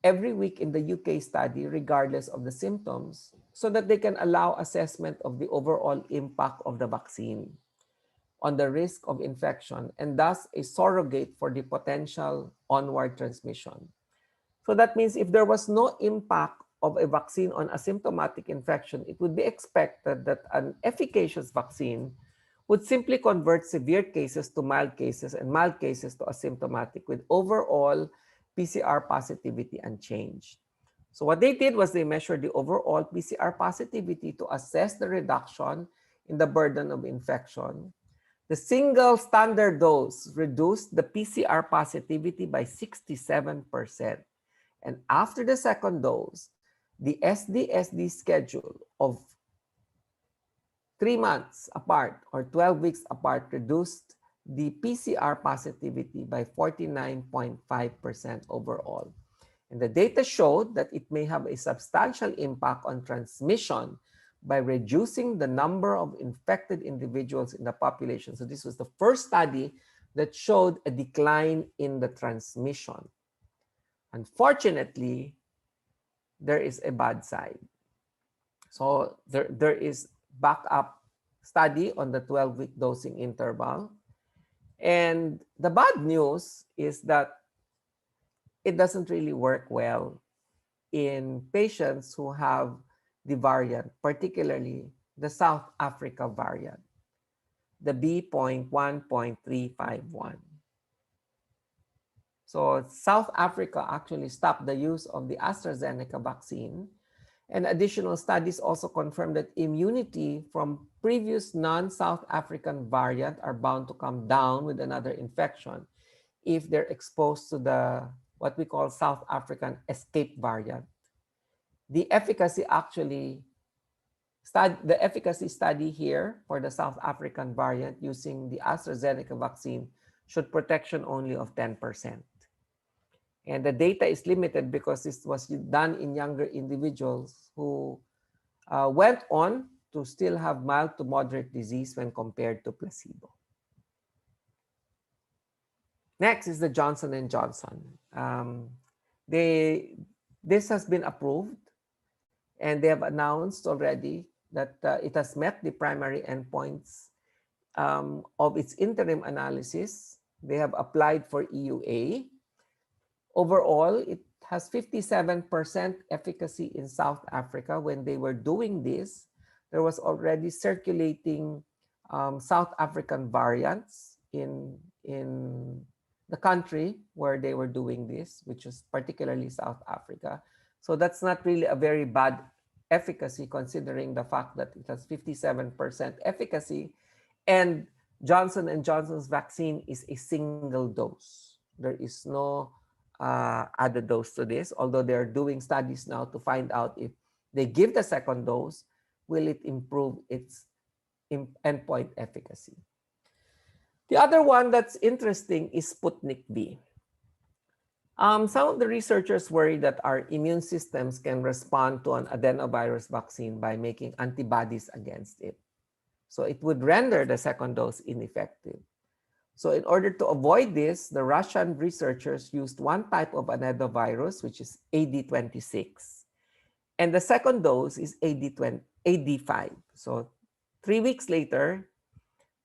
every week in the UK study regardless of the symptoms so that they can allow assessment of the overall impact of the vaccine on the risk of infection and thus a surrogate for the potential onward transmission. So that means if there was no impact of a vaccine on asymptomatic infection, it would be expected that an efficacious vaccine would simply convert severe cases to mild cases and mild cases to asymptomatic with overall PCR positivity unchanged. So what they did was they measured the overall PCR positivity to assess the reduction in the burden of infection. The single standard dose reduced the PCR positivity by 67%. And after the second dose, the SD-SD schedule of 3 months apart or 12 weeks apart reduced the PCR positivity by 49.5% overall. And the data showed that it may have a substantial impact on transmission by reducing the number of infected individuals in the population. So this was the first study that showed a decline in the transmission. Unfortunately, there is a bad side. So there is backup study on the 12-week dosing interval. And the bad news is that it doesn't really work well in patients who have the variant, particularly the South Africa variant, the B.1.351. So South Africa actually stopped the use of the AstraZeneca vaccine. And additional studies also confirm that immunity from previous non-South African variant are bound to come down with another infection if they're exposed to the what we call South African escape variant. The efficacy study here for the South African variant using the AstraZeneca vaccine showed protection only of 10%. And the data is limited because this was done in younger individuals who went on to still have mild to moderate disease when compared to placebo. Next is the Johnson and Johnson. This has been approved, and they have announced already that it has met the primary endpoints of its interim analysis. They have applied for EUA. Overall, it has 57% efficacy in South Africa. When they were doing this, there was already circulating South African variants in the country where they were doing this, which was particularly South Africa. So that's not really a very bad efficacy considering the fact that it has 57% efficacy, and Johnson and Johnson's vaccine is a single dose. There is no added dose to this, although they're doing studies now to find out if they give the second dose, will it improve its endpoint efficacy. The other one that's interesting is Sputnik V. Some of the researchers worry that our immune systems can respond to an adenovirus vaccine by making antibodies against it. So it would render the second dose ineffective. So in order to avoid this, the Russian researchers used one type of adenovirus, which is AD26. And the second dose is AD5. So 3 weeks later,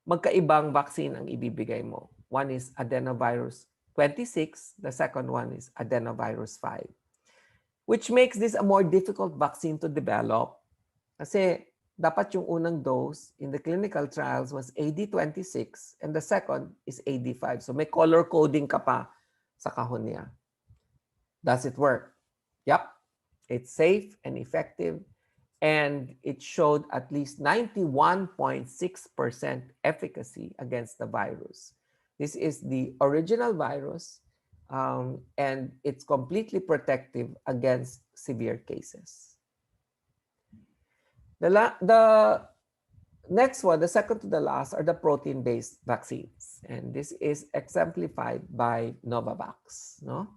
magkaibang vaccine ang ibibigay mo. One is adenovirus 26, the second one is adenovirus 5. Which makes this a more difficult vaccine to develop. Kasi dapat yung unang dose in the clinical trials was AD26 and the second is AD5. So may color coding ka pa sa kahon niya. Does it work? Yep. It's safe and effective, and it showed at least 91.6% efficacy against the virus. This is the original virus, and it's completely protective against severe cases. The next one, the second to the last, are the protein-based vaccines. And this is exemplified by Novavax. No?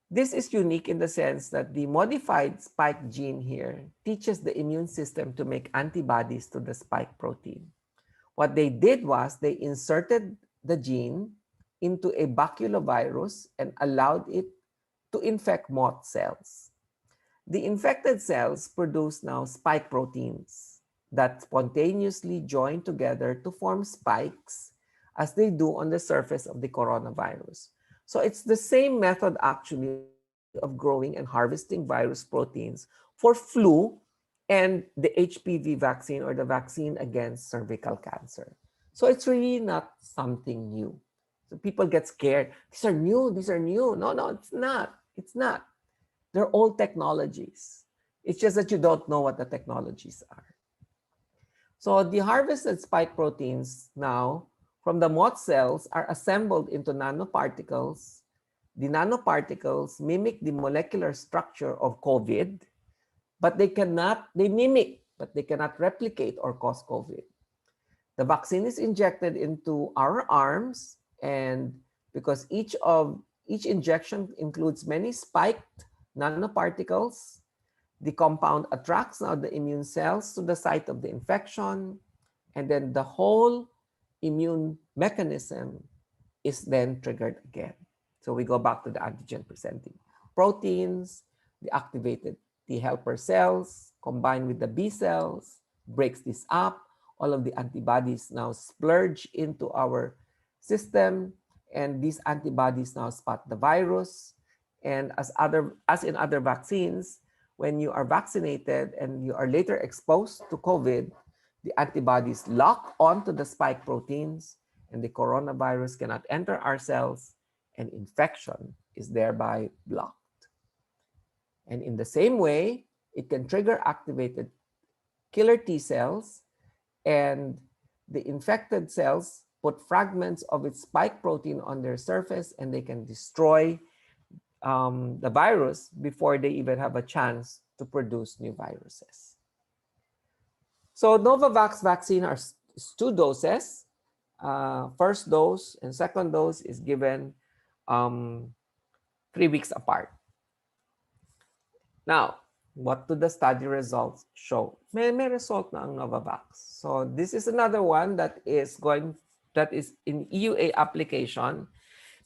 This is unique in the sense that the modified spike gene here teaches the immune system to make antibodies to the spike protein. What they did was they inserted the gene into a baculovirus and allowed it to infect moth cells. The infected cells produce now spike proteins that spontaneously join together to form spikes as they do on the surface of the coronavirus. So it's the same method actually of growing and harvesting virus proteins for flu and the HPV vaccine or the vaccine against cervical cancer. So it's really not something new. So people get scared. These are new, these are new. No, it's not. It's not. They're old technologies. It's just that you don't know what the technologies are. So the harvested spike proteins now from the moth cells are assembled into nanoparticles. The nanoparticles mimic the molecular structure of COVID, but they mimic, but they cannot replicate or cause COVID. The vaccine is injected into our arms, and because each injection includes many spiked nanoparticles, the compound attracts now the immune cells to the site of the infection, and then the whole immune mechanism is then triggered again. So we go back to the antigen-presenting proteins, the activated T helper cells combined with the B cells, breaks this up. All of the antibodies now splurge into our system, and these antibodies now spot the virus. And as in other vaccines, when you are vaccinated and you are later exposed to COVID, the antibodies lock onto the spike proteins and the coronavirus cannot enter our cells, and infection is thereby blocked. And in the same way, it can trigger activated killer T cells, and the infected cells put fragments of its spike protein on their surface, and they can destroy the virus before they even have a chance to produce new viruses. So Novavax vaccine is 2 doses. first dose and second dose is given 3 weeks apart. Now, what do the study results show? May result na ang Novavax. So this is another one that is in EUA application.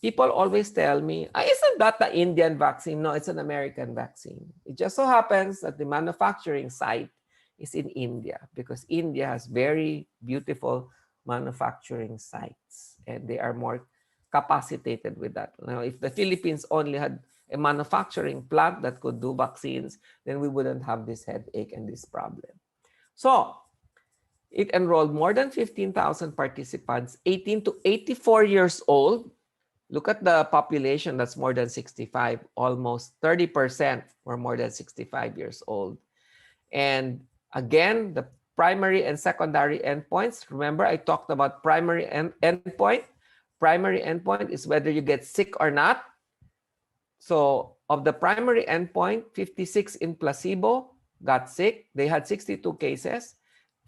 People always tell me, isn't that the Indian vaccine? No, it's an American vaccine. It just so happens that the manufacturing site is in India because India has very beautiful manufacturing sites and they are more capacitated with that. Now, if the Philippines only had a manufacturing plant that could do vaccines, then we wouldn't have this headache and this problem. So it enrolled more than 15,000 participants, 18 to 84 years old. Look at the population that's more than 65. Almost 30% were more than 65 years old. And again, the primary and secondary endpoints. Remember, I talked about primary endpoint. Primary endpoint is whether you get sick or not. So of the primary endpoint, 56 in placebo got sick. They had 62 cases,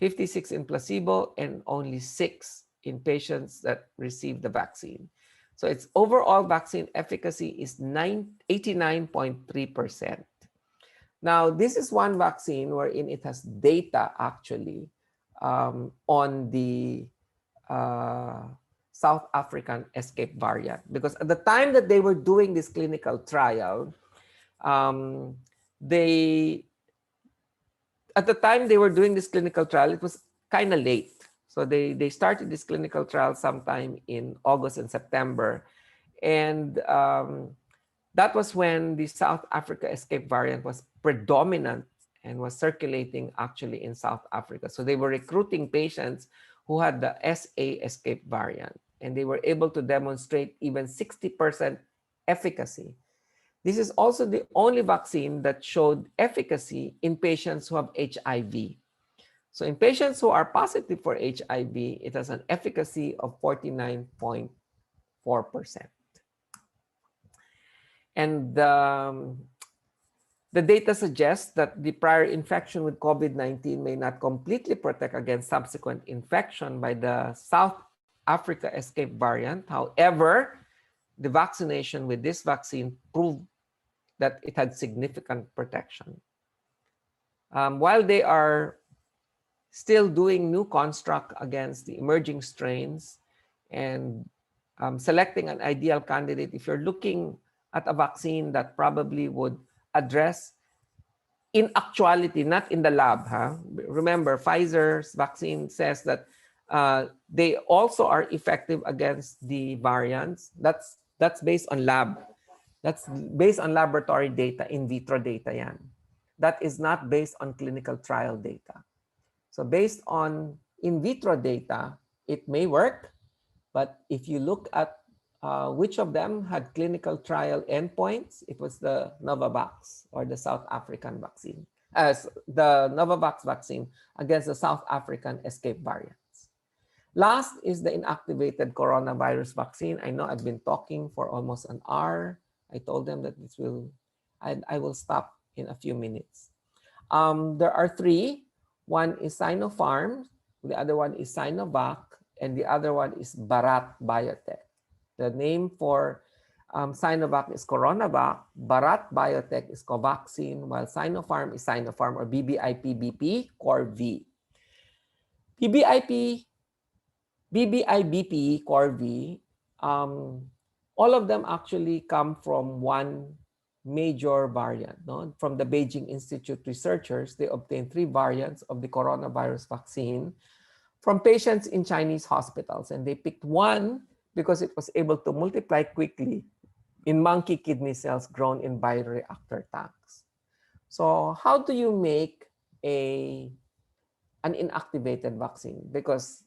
56 in placebo, and only 6 in patients that received the vaccine. So its overall vaccine efficacy is 89.3%. Now, this is one vaccine wherein it has data actually on the South African escape variant. Because at the time that they were doing this clinical trial, it was kind of late. So they started this clinical trial sometime in August and September. And that was when the South Africa escape variant was predominant and was circulating actually in South Africa. So they were recruiting patients who had the SA escape variant, and they were able to demonstrate even 60% efficacy. This is also the only vaccine that showed efficacy in patients who have HIV. So in patients who are positive for HIV, it has an efficacy of 49.4%. And the data suggests that the prior infection with COVID-19 may not completely protect against subsequent infection by the South Africa escape variant. However, the vaccination with this vaccine proved that it had significant protection. While they are still doing new construct against the emerging strains and selecting an ideal candidate, if you're looking at a vaccine that probably would address in actuality, not in the lab. Remember, Pfizer's vaccine says that they also are effective against the variants. That's based on lab. That's based on laboratory data, in vitro data yan. That is not based on clinical trial data. So based on in vitro data, it may work, but if you look at which of them had clinical trial endpoints, it was the Novavax or the South African vaccine, as the Novavax vaccine against the South African escape variants. Last is the inactivated coronavirus vaccine. I know I've been talking for almost an hour. I told them that I will stop in a few minutes. There are 3. One is Sinopharm, the other one is Sinovac, and the other one is Bharat Biotech. The name for Sinovac is CoronaVac, Bharat Biotech is Covaxin, while Sinopharm is Sinopharm or BBIPBP CorV. BBIBP CorV, all of them actually come from one major variant. No? From the Beijing Institute researchers, they obtained 3 variants of the coronavirus vaccine from patients in Chinese hospitals. And they picked one because it was able to multiply quickly in monkey kidney cells grown in bioreactor tanks. So how do you make an inactivated vaccine? Because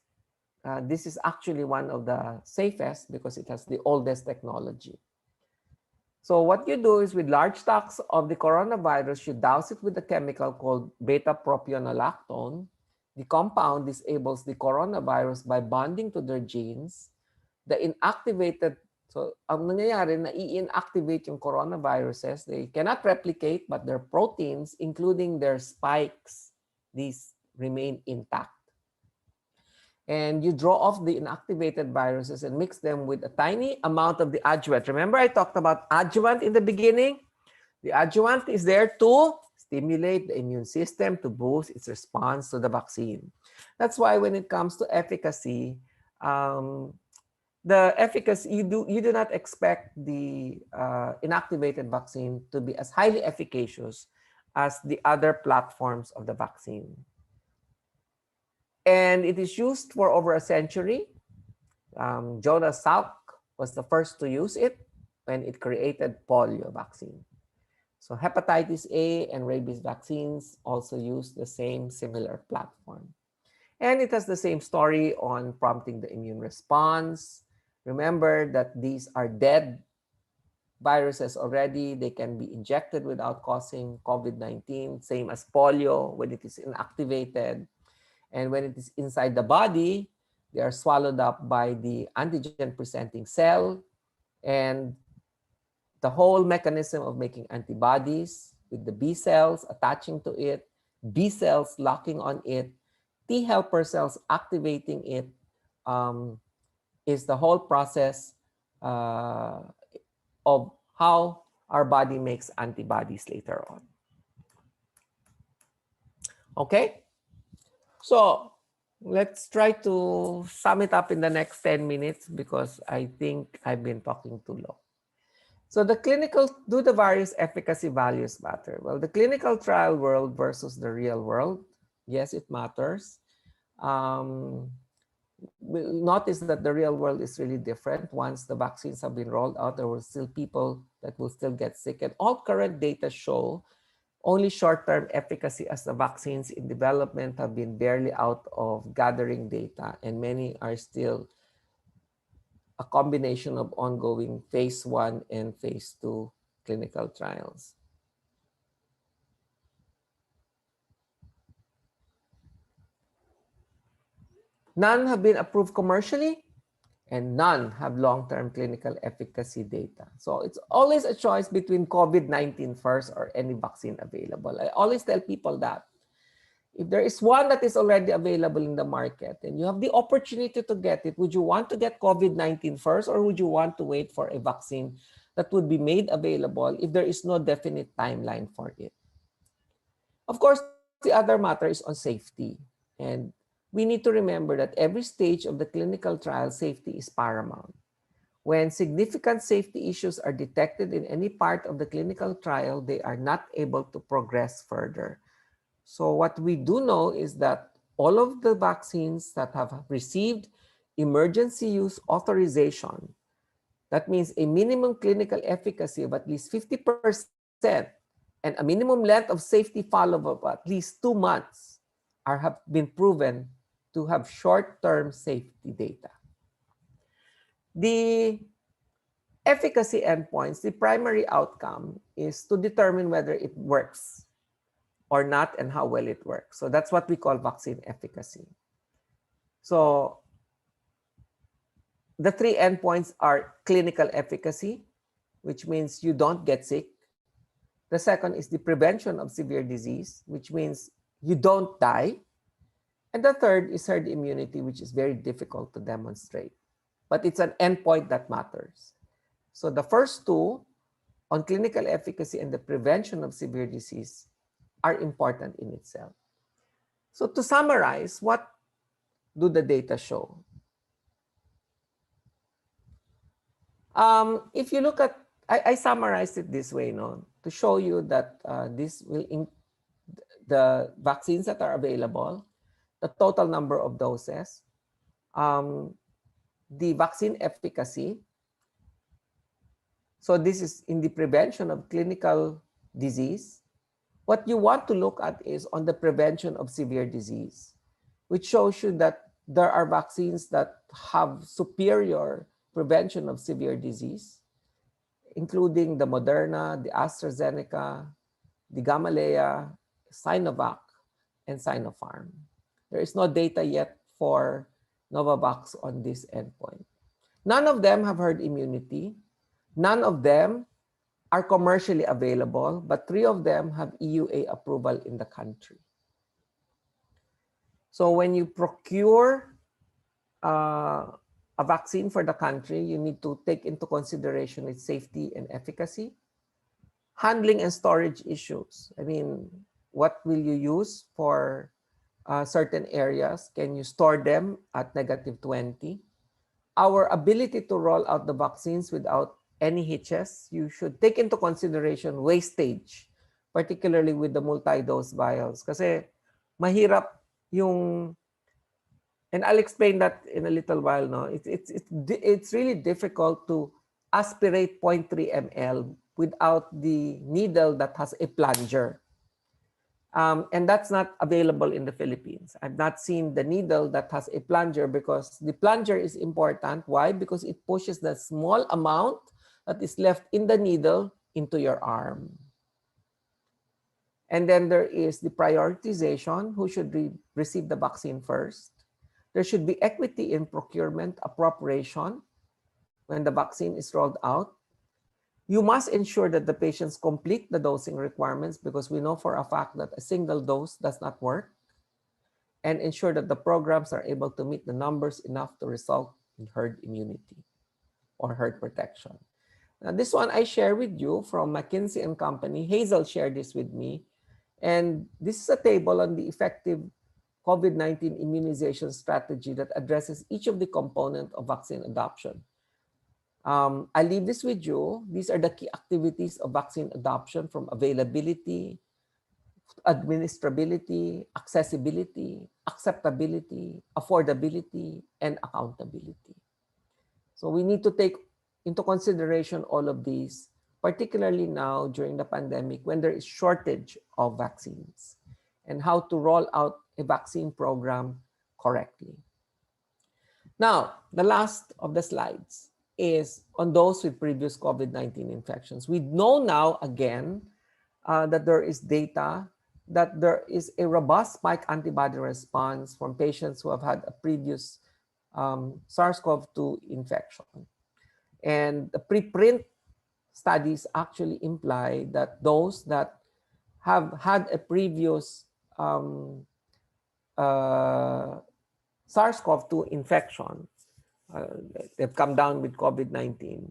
this is actually one of the safest because it has the oldest technology. So what you do is with large stocks of the coronavirus, you douse it with a chemical called beta-propionolactone. The compound disables the coronavirus by bonding to their genes. The inactivated, so ang nangyayari na i-inactivate yung coronaviruses, they cannot replicate, but their proteins, including their spikes, these remain intact. And you draw off the inactivated viruses and mix them with a tiny amount of the adjuvant. Remember I talked about adjuvant in the beginning? The adjuvant is there to stimulate the immune system to boost its response to the vaccine. That's why when it comes to efficacy, the efficacy, you do not expect the inactivated vaccine to be as highly efficacious as the other platforms of the vaccine. And it is used for over a century. Jonas Salk was the first to use it when it created polio vaccine. So hepatitis A and rabies vaccines also use the same similar platform. And it has the same story on prompting the immune response. Remember that these are dead viruses already. They can be injected without causing COVID-19, same as polio when it is inactivated. And when it is inside the body, they are swallowed up by the antigen-presenting cell. And the whole mechanism of making antibodies with the B cells attaching to it, B cells locking on it, T helper cells activating it, is the whole process of how our body makes antibodies later on. Okay? So let's try to sum it up in the next 10 minutes because I think I've been talking too long. So do the various efficacy values matter? Well, the clinical trial world versus the real world, yes, it matters. We'll notice that the real world is really different. Once the vaccines have been rolled out, there will still people that will still get sick. And all current data show only short-term efficacy as the vaccines in development have been barely out of gathering data, and many are still a combination of ongoing phase 1 and phase 2 clinical trials. None have been approved commercially, and none have long-term clinical efficacy data. So it's always a choice between COVID-19 first or any vaccine available. I always tell people that if there is one that is already available in the market and you have the opportunity to get it, would you want to get COVID-19 first, or would you want to wait for a vaccine that would be made available if there is no definite timeline for it? Of course, the other matter is on safety. And we need to remember that every stage of the clinical trial, safety is paramount. When significant safety issues are detected in any part of the clinical trial, they are not able to progress further. So what we do know is that all of the vaccines that have received emergency use authorization, that means a minimum clinical efficacy of at least 50% and a minimum length of safety follow-up of at least 2 months have been proven to have short-term safety data. The efficacy endpoints, the primary outcome is to determine whether it works or not and how well it works. So that's what we call vaccine efficacy. So the 3 endpoints are clinical efficacy, which means you don't get sick. The second is the prevention of severe disease, which means you don't die. And the third is herd immunity, which is very difficult to demonstrate. But it's an endpoint that matters. So the first two, on clinical efficacy and the prevention of severe disease, are important in itself. So to summarize, what do the data show? If you look at, I summarized it this way, to show you that the vaccines that are available, the total number of doses, the vaccine efficacy. So this is in the prevention of clinical disease. What you want to look at is on the prevention of severe disease, which shows you that there are vaccines that have superior prevention of severe disease, including the Moderna, the AstraZeneca, the Gamaleya, Sinovac, and Sinopharm. There is no data yet for Novavax on this endpoint. None of them have herd immunity. None of them are commercially available, but 3 of them have EUA approval in the country. So when you procure a vaccine for the country, you need to take into consideration its safety and efficacy, handling and storage issues. I mean, what will you use for certain areas? Can you store them at -20? Our ability to roll out the vaccines without any hitches, you should take into consideration wastage, particularly with the multi-dose vials. Kasi mahirap yung, and I'll explain that in a little while, no? It's really difficult to aspirate 0.3 ml without the needle that has a plunger. And that's not available in the Philippines. I've not seen the needle that has a plunger because the plunger is important. Why? Because it pushes the small amount that is left in the needle into your arm. And then there is the prioritization, who should receive the vaccine first. There should be equity in procurement appropriation when the vaccine is rolled out. You must ensure that the patients complete the dosing requirements because we know for a fact that a single dose does not work, and ensure that the programs are able to meet the numbers enough to result in herd immunity or herd protection. Now, this one I share with you from McKinsey and Company. Hazel shared this with me. And this is a table on the effective COVID-19 immunization strategy that addresses each of the components of vaccine adoption. I leave this with you. These are the key activities of vaccine adoption, from availability, administrability, accessibility, acceptability, affordability, and accountability. So we need to take into consideration all of these, particularly now during the pandemic when there is shortage of vaccines, and how to roll out a vaccine program correctly. Now, the last of the slides is on those with previous COVID-19 infections. We know now again that there is data that there is a robust spike antibody response from patients who have had a previous SARS-CoV-2 infection. And the preprint studies actually imply that those that have had a previous SARS-CoV-2 infection, they've come down with COVID-19.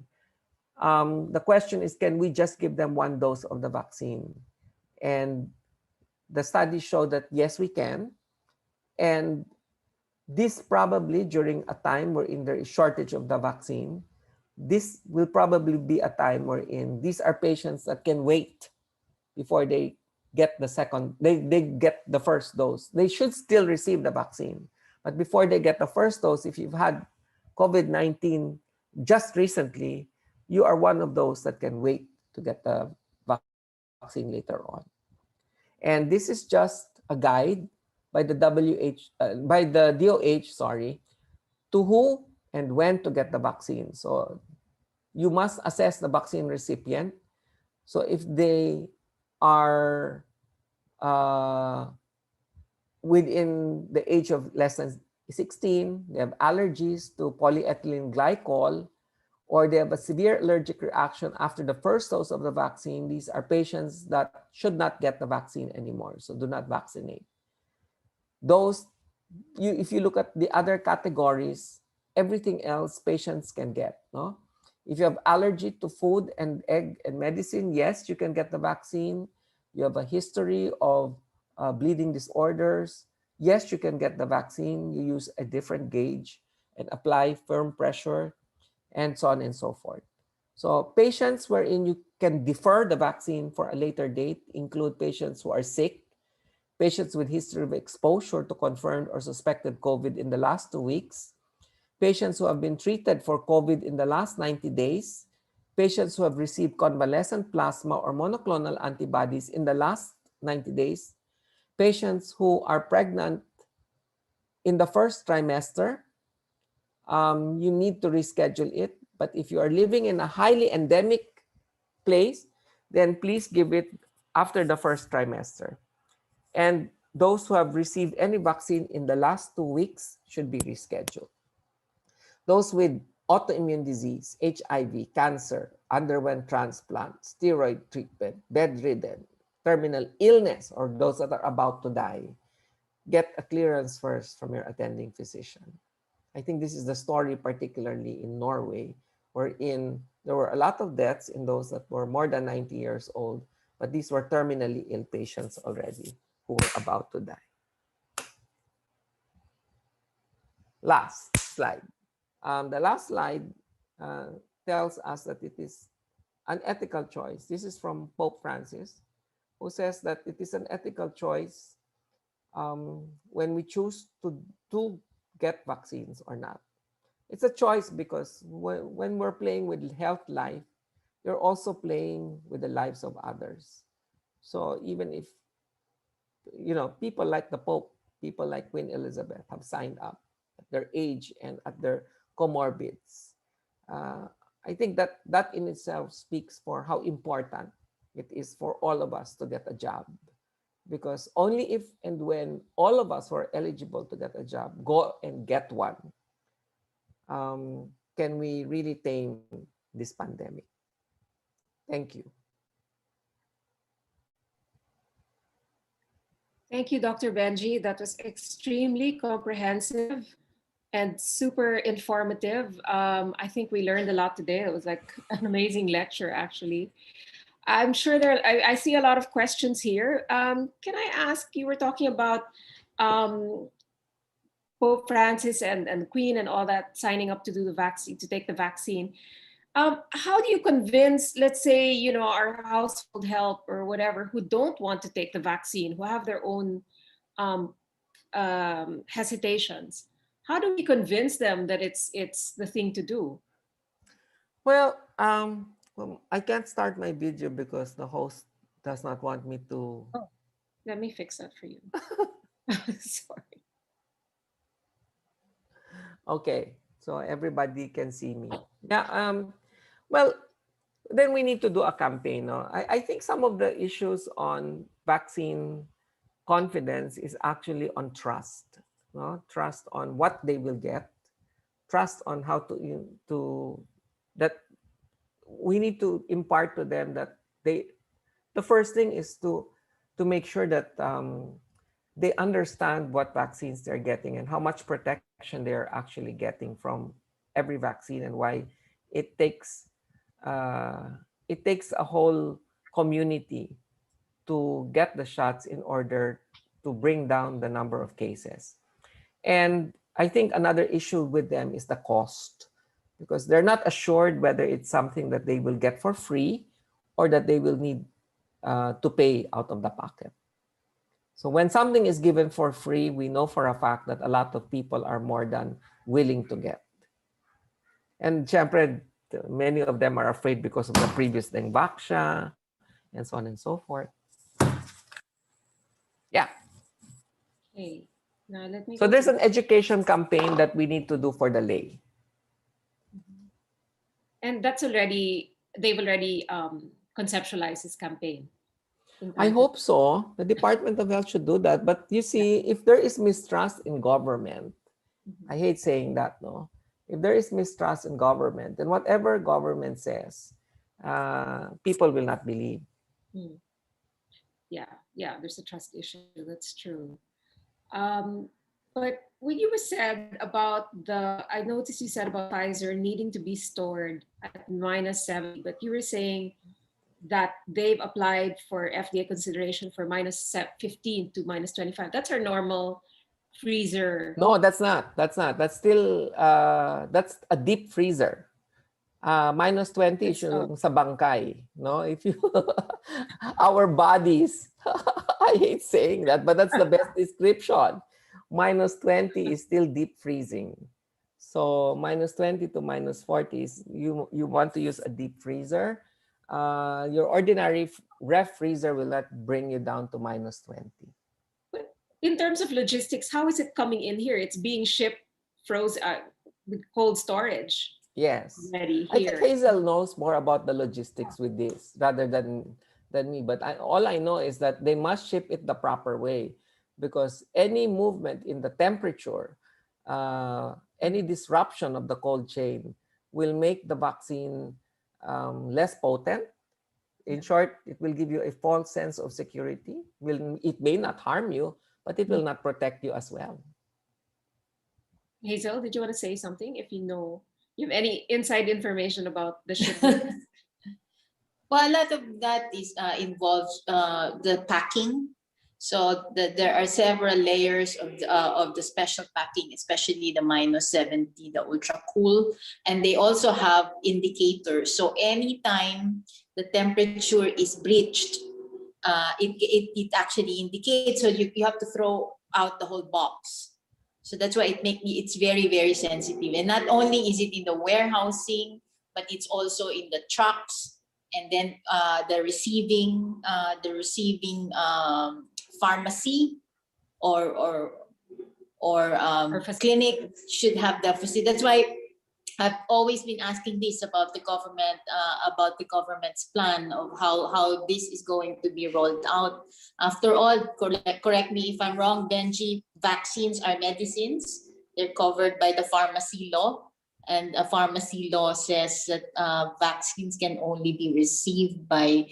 The question is, can we just give them one dose of the vaccine? And the studies show that yes, we can. And this probably during a time wherein there is shortage of the vaccine, this will probably be a time wherein these are patients that can wait before they get the they get the first dose. They should still receive the vaccine. But before they get the first dose, if you've had COVID-19 just recently, you are one of those that can wait to get the vaccine later on. And this is just a guide by the DOH, to who and when to get the vaccine. So you must assess the vaccine recipient. So if they are within the age of less than 16, they have allergies to polyethylene glycol, or they have a severe allergic reaction after the first dose of the vaccine, these are patients that should not get the vaccine anymore. So do not vaccinate. Those, if you look at the other categories, everything else patients can get. No? If you have allergy to food and egg and medicine, yes, you can get the vaccine. You have a history of bleeding disorders, yes, you can get the vaccine. You use a different gauge and apply firm pressure, and so on and so forth. So patients wherein you can defer the vaccine for a later date include patients who are sick, patients with history of exposure to confirmed or suspected COVID in the last 2 weeks, patients who have been treated for COVID in the last 90 days, patients who have received convalescent plasma or monoclonal antibodies in the last 90 days, patients who are pregnant in the first trimester. You need to reschedule it. But if you are living in a highly endemic place, then please give it after the first trimester. And those who have received any vaccine in the last 2 weeks should be rescheduled. Those with autoimmune disease, HIV, cancer, underwent transplant, steroid treatment, bedridden, terminal illness, or those that are about to die, get a clearance first from your attending physician. I think this is the story, particularly in Norway, wherein there were a lot of deaths in those that were more than 90 years old, but these were terminally ill patients already who were about to die. Last slide. The last slide tells us that it is an ethical choice. This is from Pope Francis, who says that it is an ethical choice when we choose to get vaccines or not. It's a choice because when we're playing with health life, you're also playing with the lives of others. So even if, people like the Pope, people like Queen Elizabeth have signed up at their age and at their comorbids, I think that that in itself speaks for how important it is for all of us to get a job. Because only if and when all of us who are eligible to get a job go and get one, can we really tame this pandemic. Thank you. Thank you, Dr. Benji. That was extremely comprehensive and super informative. I think we learned a lot today. It was like an amazing lecture, actually. I'm sure I see a lot of questions here. Can I ask, you were talking about Pope Francis and Queen and all that signing up to do the vaccine, to take the vaccine. How do you convince, let's say, our household help or whatever, who don't want to take the vaccine, who have their own hesitations? How do we convince them that it's the thing to do? Well, I can't start my video because the host does not want me to. Oh, let me fix that for you. Sorry. Okay, so everybody can see me. Yeah. Well, then we need to do a campaign. No? I think some of the issues on vaccine confidence is actually on trust. No? Trust on what they will get. Trust on how to that we need to impart to them that the first thing is to make sure that they understand what vaccines they're getting and how much protection they're actually getting from every vaccine, and why it takes a whole community to get the shots in order to bring down the number of cases. And I think another issue with them is the cost, because they're not assured whether it's something that they will get for free or that they will need to pay out of the pocket. So when something is given for free, we know for a fact that a lot of people are more than willing to get. And syempre, many of them are afraid because of the previous Dengvaxia and so on and so forth. Yeah. Okay. Now let me So there's an education campaign that we need to do for the lay. And they've already conceptualized this campaign. I hope so. The Department of Health should do that. But you see, if there is mistrust in government, I hate saying that, no? If there is mistrust in government, then whatever government says, people will not believe. Yeah, there's a trust issue. That's true. But when you said about I noticed you said about Pfizer needing to be stored at -70, but you were saying that they've applied for FDA consideration for -15 to -25. That's our normal freezer. No, that's not. That's still, that's a deep freezer. -20 is yung sa bangkay. No? If you, our bodies, I hate saying that, but that's the best description. -20 is still deep freezing. So -20 to -40 is you want to use a deep freezer. Your ordinary ref freezer will not bring you down to -20. In terms of logistics, how is it coming in here? It's being shipped frozen with cold storage. Yes. Ready I here. think Hazel knows more about the logistics with this rather than me. But all I know is that they must ship it the proper way, because any movement in the temperature, any disruption of the cold chain will make the vaccine less potent. In short, it will give you a false sense of security. It may not harm you, but it will not protect you as well. Hazel, did you want to say something? If you have any inside information about the shipment? Well, a lot of that is involves the packing. So there are several layers of the special packing, especially the -70, the ultra cool, and they also have indicators. So anytime the temperature is breached, it actually indicates. So you have to throw out the whole box. So that's why it's very, very sensitive. And not only is it in the warehousing, but it's also in the trucks, and then the receiving pharmacy or clinic should have the facility. That's why I've always been asking this about the government's plan of how this is going to be rolled out. After all, correct me if I'm wrong, Benji, vaccines are medicines. They're covered by the pharmacy law. And a pharmacy law says that vaccines can only be received by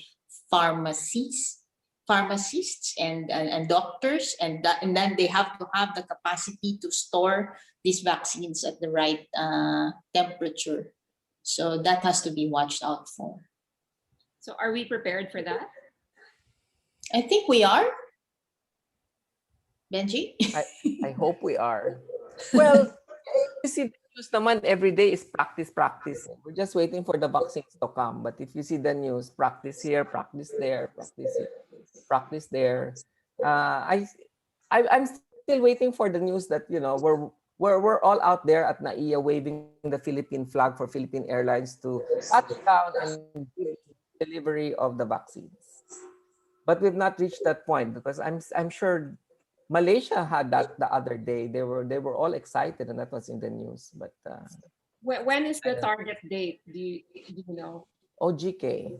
pharmacists and doctors, and then they have to have the capacity to store these vaccines at the right temperature. So that has to be watched out for. So are we prepared for that? I think we are. Benji? I hope we are. Well, you see, the news naman every day is practice, practice. We're just waiting for the vaccines to come. But if you see the news, practice here, practice there, practice here, practice there. I'm still waiting for the news that we're all out there at NAIA waving the Philippine flag for Philippine Airlines to touch down and give delivery of the vaccines. But we've not reached that point because I'm sure Malaysia had that the other day. They were all excited, and that was in the news. But When is the target date? Do you know? OGK.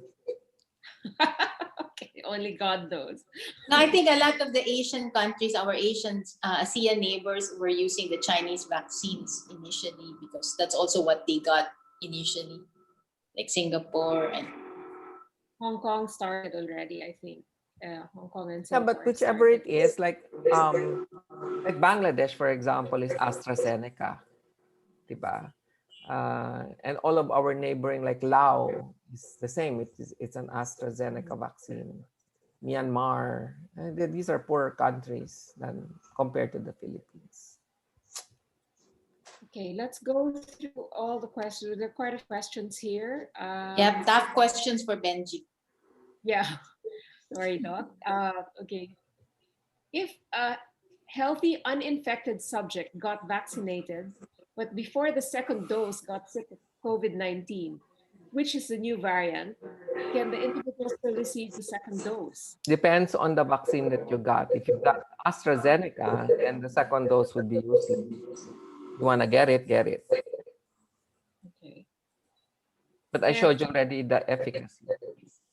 Okay, only God knows. No, I think a lot of the Asian countries, our Asian ASEAN neighbors, were using the Chinese vaccines initially because that's also what they got initially, like Singapore and Hong Kong started already, I think. Hong Kong and Yeah, Singapore but whichever started. it is, like Bangladesh, for example, is AstraZeneca, diba? And all of our neighboring, like Laos, is the same. It's an AstraZeneca vaccine. Myanmar, these are poorer countries than compared to the Philippines. Okay, let's go through all the questions. There are quite a few questions here. yeah, tough questions for Benji. Yeah, sorry, Doc. Okay, if a healthy, uninfected subject got vaccinated, but before the second dose got sick with COVID-19, which is the new variant, can the individual still receive the second dose? Depends on the vaccine that you got. If you got AstraZeneca, then the second dose would be useless. You want to get it, get it. Okay. But I And showed you already the efficacy.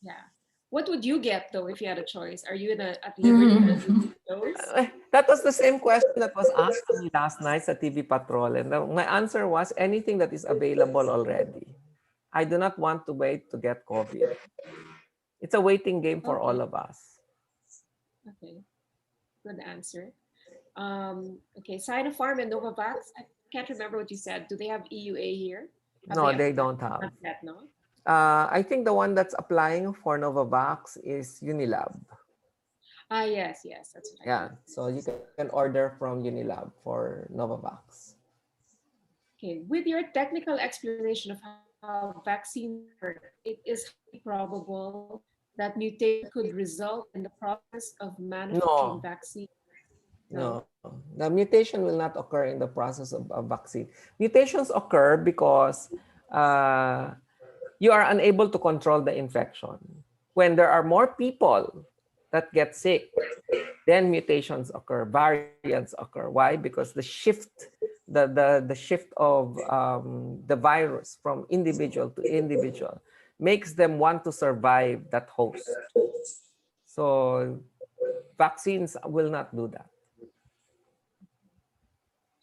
yeah, what would you get though if you had a choice? Are you at liberty to choose those? That was the same question that was asked to me last night sa TV Patrol. And my answer was anything that is available already. I do not want to wait to get COVID. It's a waiting game for all Okay. of us. Okay, good answer. Okay, Sinopharm and Novavax. I can't remember what you said. Do they have EUA here? Have No, they they applied? don't have. Not yet, no? I think the one that's applying for Novavax is Unilab. Ah, yes, that's what I Yeah, heard. so you can order from Unilab for Novavax. Okay, with your technical explanation of how vaccines work, it is highly probable that mutation could result in the process of manufacturing No, vaccine. No? no. The mutation will not occur in the process of a vaccine. Mutations occur because uh, you are unable to control the infection. When there are more people that get sick, then mutations occur, variants occur. Why? Because the shift of the virus from individual to individual makes them want to survive that host. So vaccines will not do that.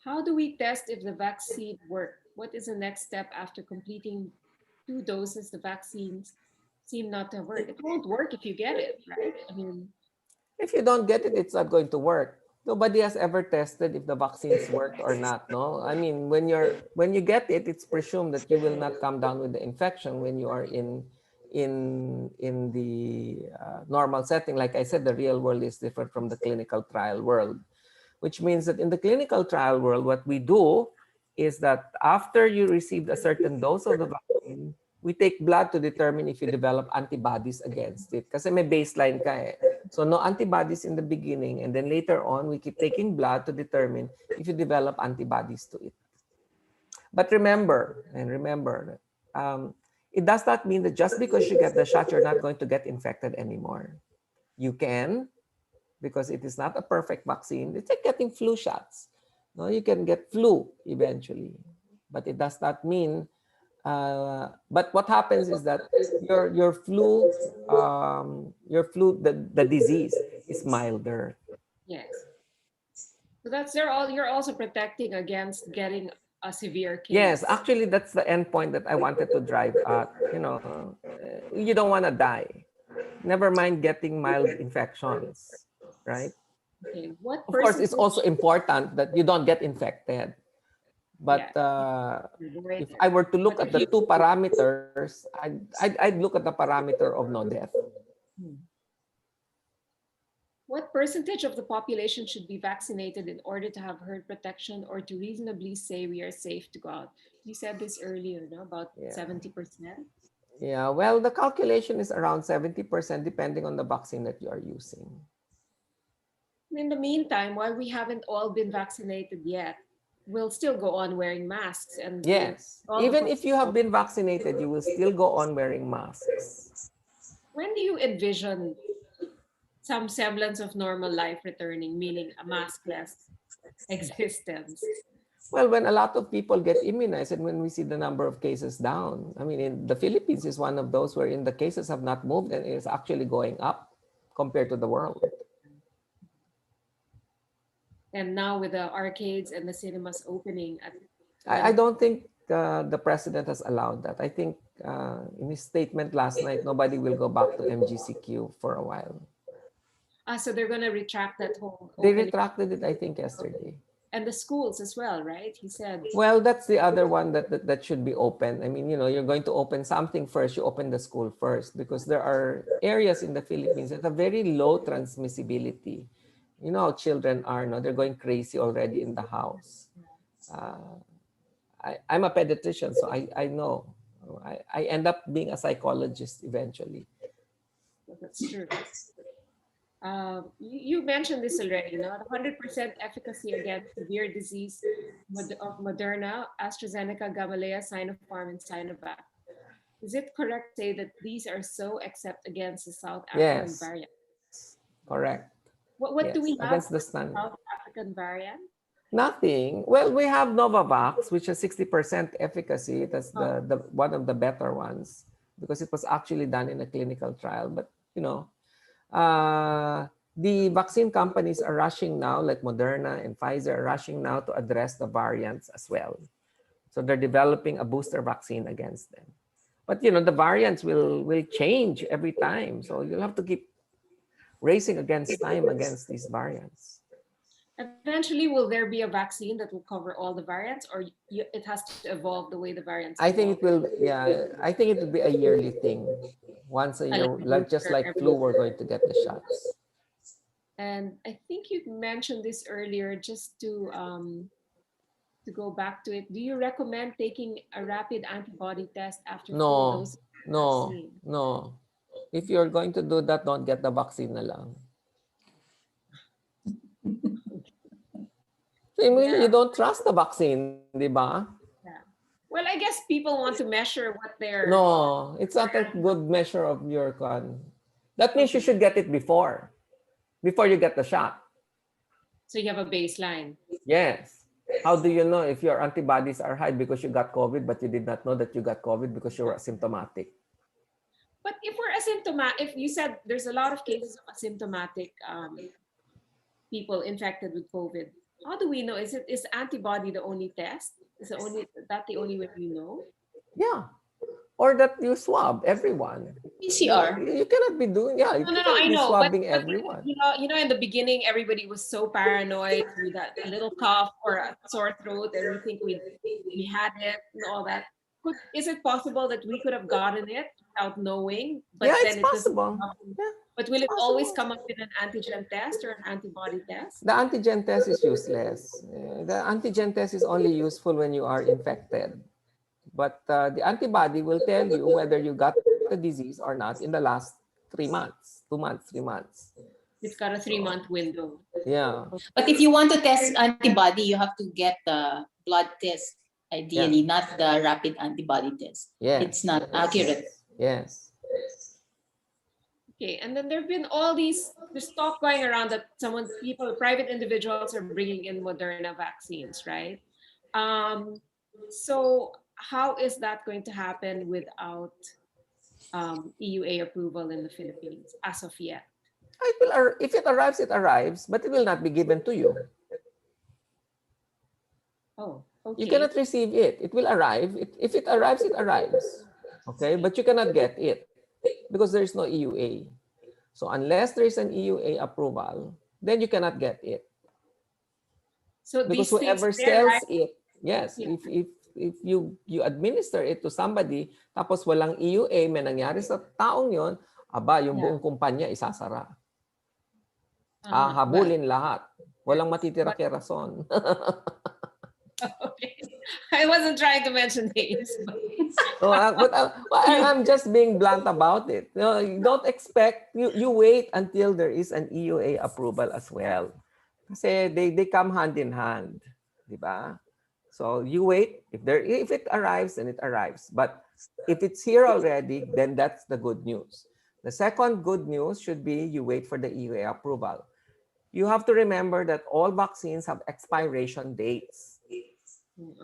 How do we test if the vaccine worked? What is the next step after completing 2 doses? The vaccines seem not to work. It won't work if you get it, right? I mean, If you don't get it, it's not going to work. nobody has ever tested if the vaccines worked or not. No, I mean when you get it, it's presumed that you will not come down with the infection when you are in the normal setting. Like I said, the real world is different from the clinical trial world, which means that in the clinical trial world, what we do is that after you received a certain dose of the vaccine, we take blood to determine if you develop antibodies against it. Kasi may baseline ka eh. So no antibodies in the beginning, and then later on, we keep taking blood to determine if you develop antibodies to it. But remember, it does not mean that just because you get the shot, you're not going to get infected anymore. You can, because it is not a perfect vaccine. It's like getting flu shots. No, you can get flu eventually, but it does not mean. But what happens is that your flu, the disease is milder. Yes. So that's you're also protecting against getting a severe Yes, case. actually, that's the end point that I wanted to drive at. You don't want to die. Never mind getting mild infections, right? Okay. What Of course, it's also percentage? important that you don't get infected. Yeah. But You're worried. if I were to look But at if the you two parameters, I'd look at the parameter of no death. Hmm. What percentage of the population should be vaccinated in order to have herd protection or to reasonably say we are safe to go out? You said this earlier, no? About Yeah. 70%. Yeah. Well, the calculation is around 70% depending on the vaccine that you are using. In the meantime, while we haven't all been vaccinated yet, we'll still go on wearing masks and Yes. all of Even us. if you have been vaccinated, you will still go on wearing masks. When do you envision some semblance of normal life returning, meaning a maskless existence? Well, when a lot of people get immunized and when we see the number of cases down, I mean, in the Philippines is one of those wherein the cases have not moved and it is actually going up compared to the world. And now with the arcades and the cinemas opening at I when don't think the president has allowed that. I think in his statement last night, nobody will go back to MGCQ for a while. so they're gonna retract that whole They opening retracted it, I think, yesterday. and the schools as well, right? He said. Well, that's the other one that should be open. I mean, you're going to open something first, you open the school first because there are areas in the Philippines that have very low transmissibility. You know how children are, no? They're going crazy already in the house. Uh, I'm a pediatrician, so I know. I end up being a psychologist eventually. That's true. You mentioned this already, no? 100% efficacy against severe disease of Moderna, AstraZeneca, Gamaleya, Sinopharm, and Sinovac. Is it correct to say that these are so except against the South African Yes, variant? correct. What do Yes, we have against the for the standard. South African variant? Nothing. Well, we have Novavax, which has 60% efficacy. That's Oh, the one of the better ones because it was actually done in a clinical trial. But the vaccine companies are rushing now, like Moderna and Pfizer, are rushing now to address the variants as well. So they're developing a booster vaccine against them. But the variants will change every time. So you'll have to keep racing against time against these variants. eventually, will there be a vaccine that will cover all the variants, or it has to evolve the way the variants I think evolve? it will, yeah, I think it will be a yearly thing. Once a year, Like a like just booster like every flu, we're year. going to get the shots. And I think you mentioned this earlier, just to go back to it. Do you recommend taking a rapid antibody test after full No, dose of no, vaccine? no. If you're going to do that, don't get the vaccine na lang. I mean, you Yeah, don't trust the vaccine, di ba? yeah. Well, I guess people want to measure what they're No, it's not a good measure of your con. That means you okay. should get it before you get the shot. So you have a baseline. Yes. How do you know if your antibodies are high because you got COVID, but you did not know that you got COVID because you were asymptomatic? But if we're asymptomatic, if you said there's a lot of cases of asymptomatic people infected with COVID, how do we know? Is antibody the only test? Is the only that the only way we know? Yeah. or that you swab everyone. PCR. You cannot be doing, yeah, you No, cannot I be know, swabbing but everyone. in the beginning, everybody was so paranoid with that a little cough or a sore throat, and we think we had it and all that. Is it possible that we could have gotten it without knowing, Yeah, but it's then it doesn't possible. come up? Yeah, But will it's it always possible. come up with an antigen test or an antibody test? The antigen test is useless. The antigen test is only useful when you are infected. But the antibody will tell you whether you got the disease or not in the last 3 months, 2 months, 3 months. It's got a So, 3-month window. yeah. But if you want to test antibody, you have to get the blood test, ideally, Yeah. not the rapid antibody test. It's Yes. not accurate. Yes. Okay, and then there have been all there's talk going around that private individuals are bringing in Moderna vaccines, right? Um, so how is that going to happen without EUA approval in the Philippines as of yet? If it arrives, it arrives, but it will not be given to you. Oh, You okay. cannot receive it. It will arrive. If it arrives, it arrives. Okay, but you cannot get it because there is no EUA. So unless there is an EUA approval, then you cannot get it. So Because these things, whoever they're sells right. it, yes, Yeah. if you administer it to somebody, tapos walang EUA, may nangyari sa taong yon, aba, yung Yeah. buong kumpanya isasara. Uh-huh. Habulin lahat. Walang matitira but- kay Rason. Okay. I wasn't trying to mention names. So, I'm just being blunt about it. You don't expect, you wait until there is an EUA approval as well. Kasi they come hand in hand. Di ba? So you wait. If it arrives, then it arrives. But if it's here already, then that's the good news. The second good news should be you wait for the EUA approval. You have to remember that all vaccines have expiration dates.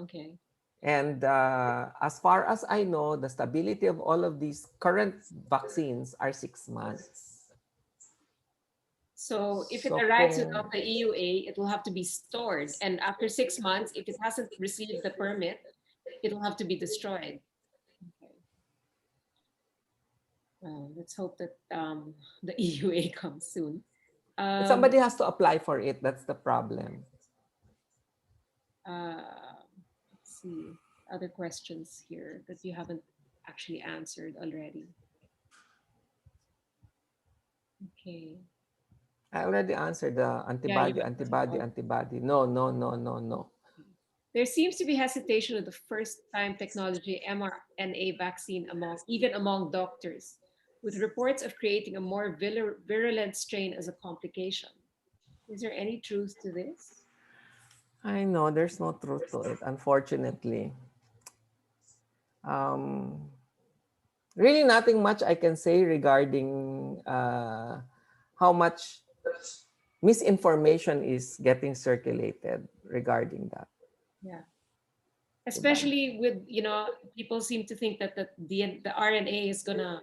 Okay. And as far as I know, the stability of all of these current vaccines are 6 months. So if it So arrives kung, without the EUA, it will have to be stored. And after 6 months, if it hasn't received the permit, it'll have to be destroyed. Okay. Let's hope that the EUA comes soon. somebody has to apply for it. That's the problem. Let's see other questions here that you haven't actually answered already. Okay. I already answered the antibody, Yeah, antibody. No, no, no, no, no. there seems to be hesitation with the first-time technology mRNA vaccine even among doctors, with reports of creating a more virulent strain as a complication. Is there any truth to this? I know there's no truth to it, unfortunately. Really nothing much I can say regarding how much misinformation is getting circulated regarding that. Yeah. Especially with, people seem to think that the RNA is gonna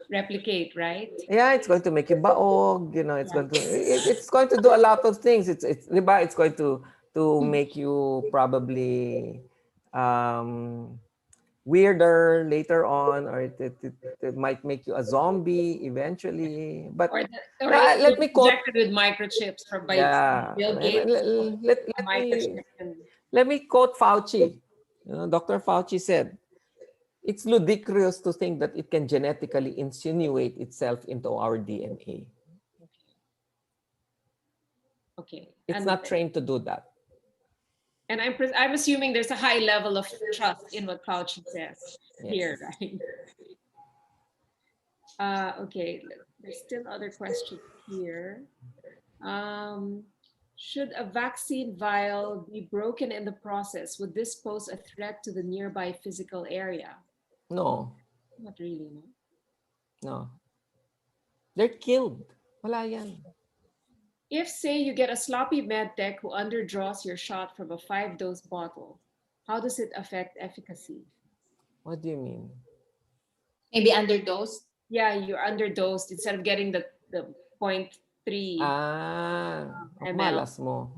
replicate, right? Yeah, it's going to make you baog, it's Yeah. it's going to do a lot of things. Diba, it's going to make you probably weirder later on, or it might make you a zombie eventually. But Or it let will me be quote. injected with microchips by Yeah, Bill Gates. Microchip let me quote Fauci. Dr. Fauci said, "It's ludicrous to think that it can genetically insinuate itself into our DNA. Okay. It's not trained to do that." And I'm assuming there's a high level of trust in what Fauci says here, Yes. right? Okay, there's still other questions here. Should a vaccine vial be broken in the process? Would this pose a threat to the nearby physical area? No, Not really, no? no. They're killed. Wala yan. If, say, you get a sloppy med tech who underdraws your shot from a 5-dose bottle, how does it affect efficacy? What do you mean? Maybe underdosed. Yeah, you're underdosed instead of getting the 0.3 ml. Malas mo.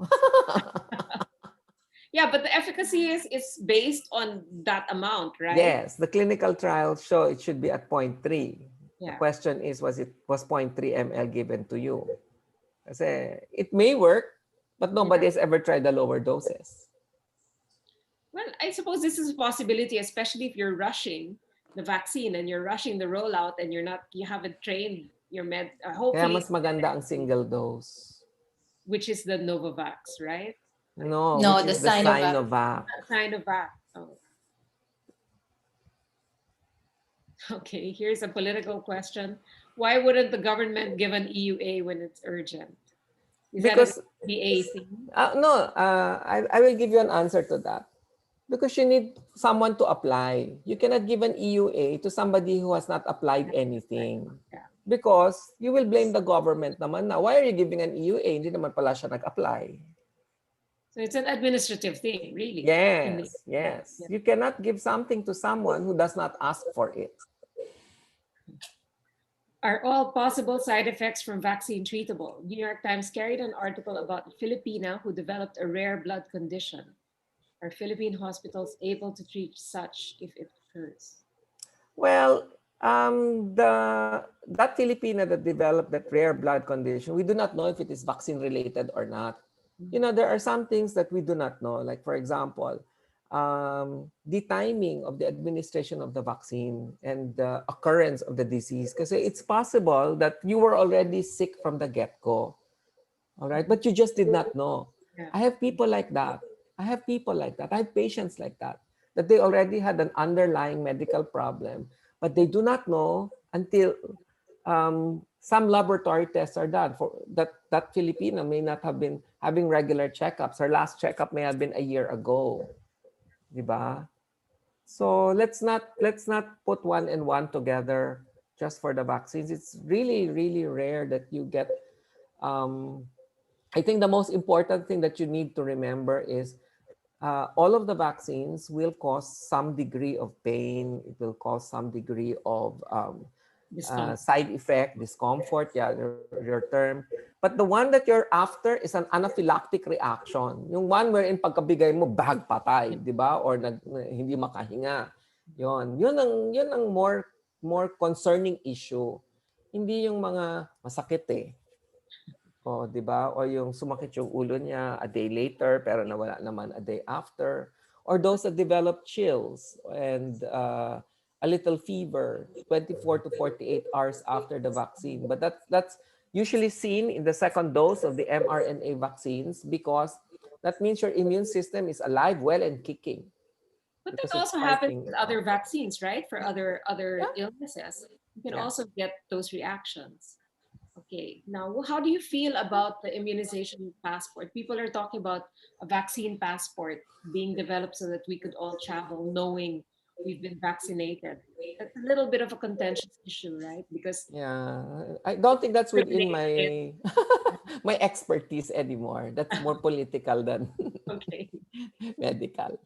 Yeah, but the efficacy is based on that amount, right? Yes, the clinical trials show it should be at 0.3. The Yeah. question is, was 0.3 ml given to you? Kasi it may work, but nobody Yeah. has ever tried the lower doses. Well, I suppose this is a possibility, especially if you're rushing the vaccine and you're rushing the rollout and you haven't trained your Kaya hopefully, mas maganda ang single dose. which is the Novavax, right? No, No, which the is the Sinovac. Sinovac. Sinovac. Oh, okay. Here's a political question. Why wouldn't the government give an EUA when it's urgent? Is that an Because, FDA thing? no, I will give you an answer to that. Because you need someone to apply. You cannot give an EUA to somebody who has not applied anything. Yeah. Because you will blame the government naman na, why are you giving an EUA? Hindi naman pala siya nag-apply. So it's an administrative thing, really. Yes, Yeah. yes. You cannot give something to someone who does not ask for it. Are all possible side effects from vaccine treatable? New York Times carried an article about a Filipina who developed a rare blood condition. Are Philippine hospitals able to treat such if it occurs? Well, that Filipina that developed that rare blood condition, we do not know if it is vaccine related or not. You know, there are some things that we do not know. Like, for example, the timing of the administration of the vaccine and the occurrence of the disease. Because it's possible that you were already sick from the get-go. All right. But you just did not know. Yeah. I have people like that. I have people like that. I have patients like that, that they already had an underlying medical problem, but they do not know until some laboratory tests are done. For that Filipina may not have been having regular checkups. Her last checkup may have been a year ago. Diba? So let's not put one and one together just for the vaccines. It's really, really rare that you get I think the most important thing that you need to remember is all of the vaccines will cause some degree of pain. It will cause some degree of Discomfort. side effect, discomfort, yeah, your term. But the one that you're after is an anaphylactic reaction. Yung one wherein pagkabigay mo, bag patay, di ba? Or hindi makahinga. Yun ang more concerning issue. Hindi yung mga masakit eh. O, di ba? O yung sumakit yung ulo niya a day later pero nawala naman a day after. Or those that develop chills and a little fever 24 to 48 hours after the vaccine. But that's usually seen in the second dose of the mRNA vaccines because that means your immune system is alive, well, and kicking But that because it's also happens fighting with it other off. vaccines, right? For other Yeah. illnesses, you can Yeah. also get those reactions. Okay, now how do you feel about the immunization passport? People are talking about a vaccine passport being developed so that we could all travel knowing we've been vaccinated. That's a little bit of a contentious issue, right? Because Yeah, I don't think that's within discriminated. my my expertise anymore. That's more political than Okay. medical.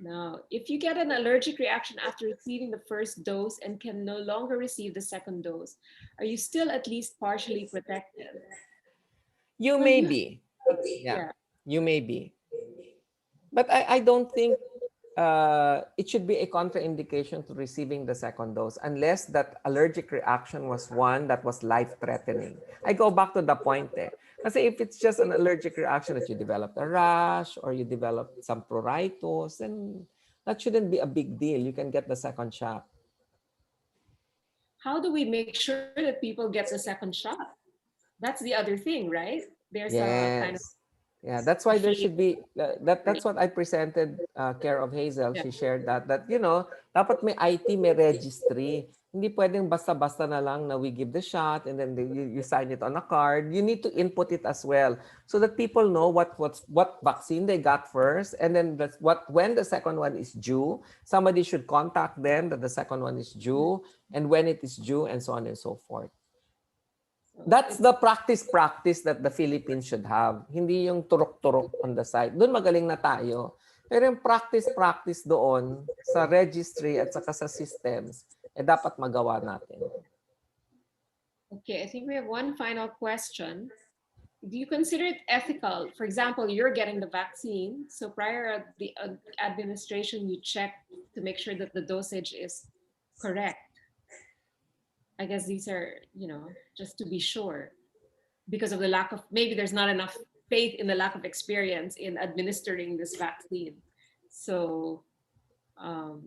Now, if you get an allergic reaction after receiving the first dose and can no longer receive the second dose, are you still at least partially protected? You Well, may you, be. Yeah, yeah. you may be. But I don't think it should be a contraindication to receiving the second dose unless that allergic reaction was one that was life-threatening. I go back to the point eh. Kasi if it's just an allergic reaction that you developed a rash or you developed some pruritus, then that shouldn't be a big deal. You can get the second shot. How do we make sure that people get the second shot? That's the other thing, right? There's a kind of Yes. Yeah, that's a why there fee. should be that's what I presented Care of Hazel. Yeah. She shared that dapat may IT, may registry. Hindi pwedeng basta-basta na lang na we give the shot and then you sign it on a card. You need to input it as well so that people know what vaccine they got first and then that's when the second one is due. Somebody should contact them that the second one is due and when it is due and so on and so forth. So That's it's the practice that the Philippines should have. Hindi yung turok-turok on the side. Doon magaling na tayo. Pero yung practice doon sa registry at saka sa systems, dapat magawa natin. okay. I think we have one final question. do you consider it ethical? For example, you're getting the vaccine, so prior to the administration, you check to make sure that the dosage is correct. I guess these are, just to be sure, because of the lack of, maybe there's not enough faith in the lack of experience in administering this vaccine. So, um,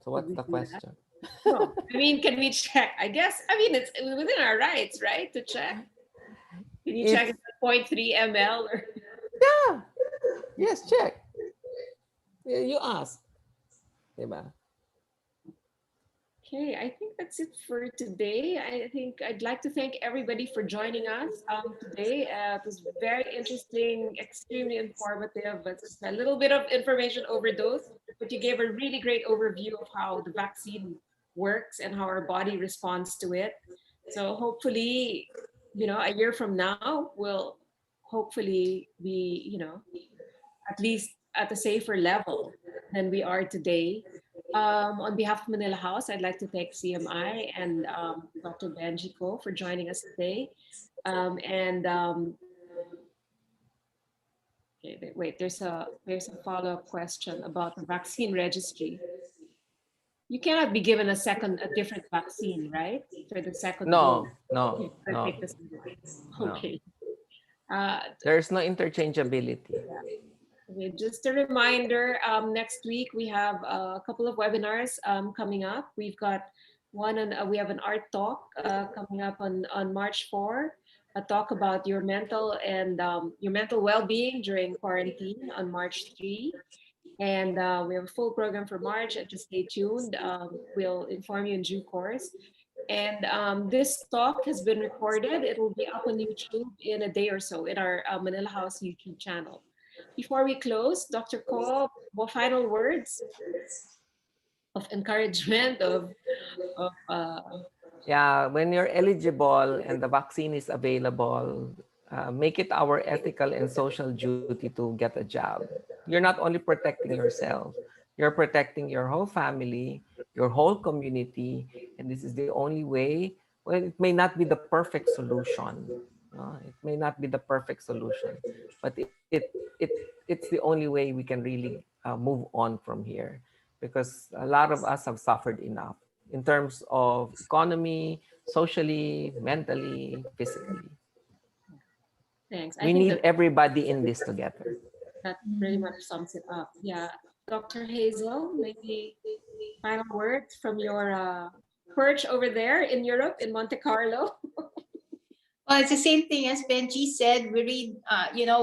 So what's the question? no, I mean, can we check? I guess, I mean, it's within our rights, right, to check. Can you check if it's 0.3 ml or? Yeah. Yes, check. You ask. Diba? Okay, I think that's it for today. I think I'd like to thank everybody for joining us today. It was very interesting, extremely informative, but just a little bit of information overdose. But you gave a really great overview of how the vaccine works and how our body responds to it. So hopefully, a year from now, we'll hopefully be, at least at a safer level than we are today. On behalf of Manila House, I'd like to thank CMI and Dr. Benji Ko for joining us today. Okay, wait, there's a follow-up question about the vaccine registry. You cannot be given a different vaccine, right? For the second dose. No. Take this okay. There's no interchangeability. Okay, just a reminder, next week we have a couple of webinars coming up. We've got we have an art talk coming up on March 4, a talk about your mental and your mental well-being during quarantine on March 3. And we have a full program for March, and just stay tuned. We'll inform you in due course. And this talk has been recorded. It will be up on YouTube in a day or so in our Manila House YouTube channel. Before we close, Dr. Ko, what final words of encouragement Yeah, when you're eligible and the vaccine is available, make it our ethical and social duty to get a job. You're not only protecting yourself, you're protecting your whole family, your whole community, and this is the only way. Well, it may not be the perfect solution. It may not be the perfect solution, but it's the only way we can really move on from here, because a lot of us have suffered enough in terms of economy, socially, mentally, physically. thanks. I We think need that everybody in this together. pretty much sums it up. Yeah. Dr. Hazel, maybe final words from your perch over there in Europe, in Monte Carlo. Well, it's the same thing as Benji said. We read,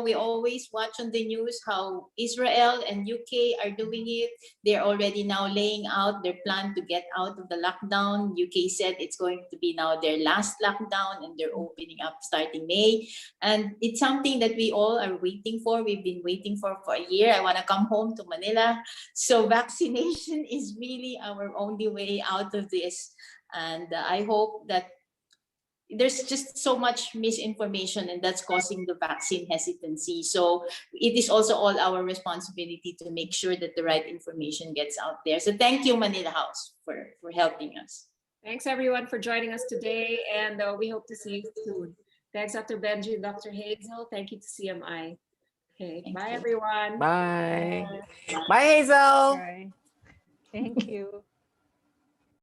we always watch on the news how Israel and UK are doing it. They're already now laying out their plan to get out of the lockdown. UK said it's going to be now their last lockdown, and they're opening up starting May. And it's something that we all are waiting for. We've been waiting for a year. I want to come home to Manila. So vaccination is really our only way out of this. And I hope that there's just so much misinformation, and that's causing the vaccine hesitancy. So it is also all our responsibility to make sure that the right information gets out there. So thank you, Manila House, for helping us. Thanks everyone for joining us today, and we hope to see you soon. Thanks, Dr. Benji and Dr. Hazel. Thank you to CMI. Okay, bye everyone. Bye. Bye, Hazel. Right. Thank you.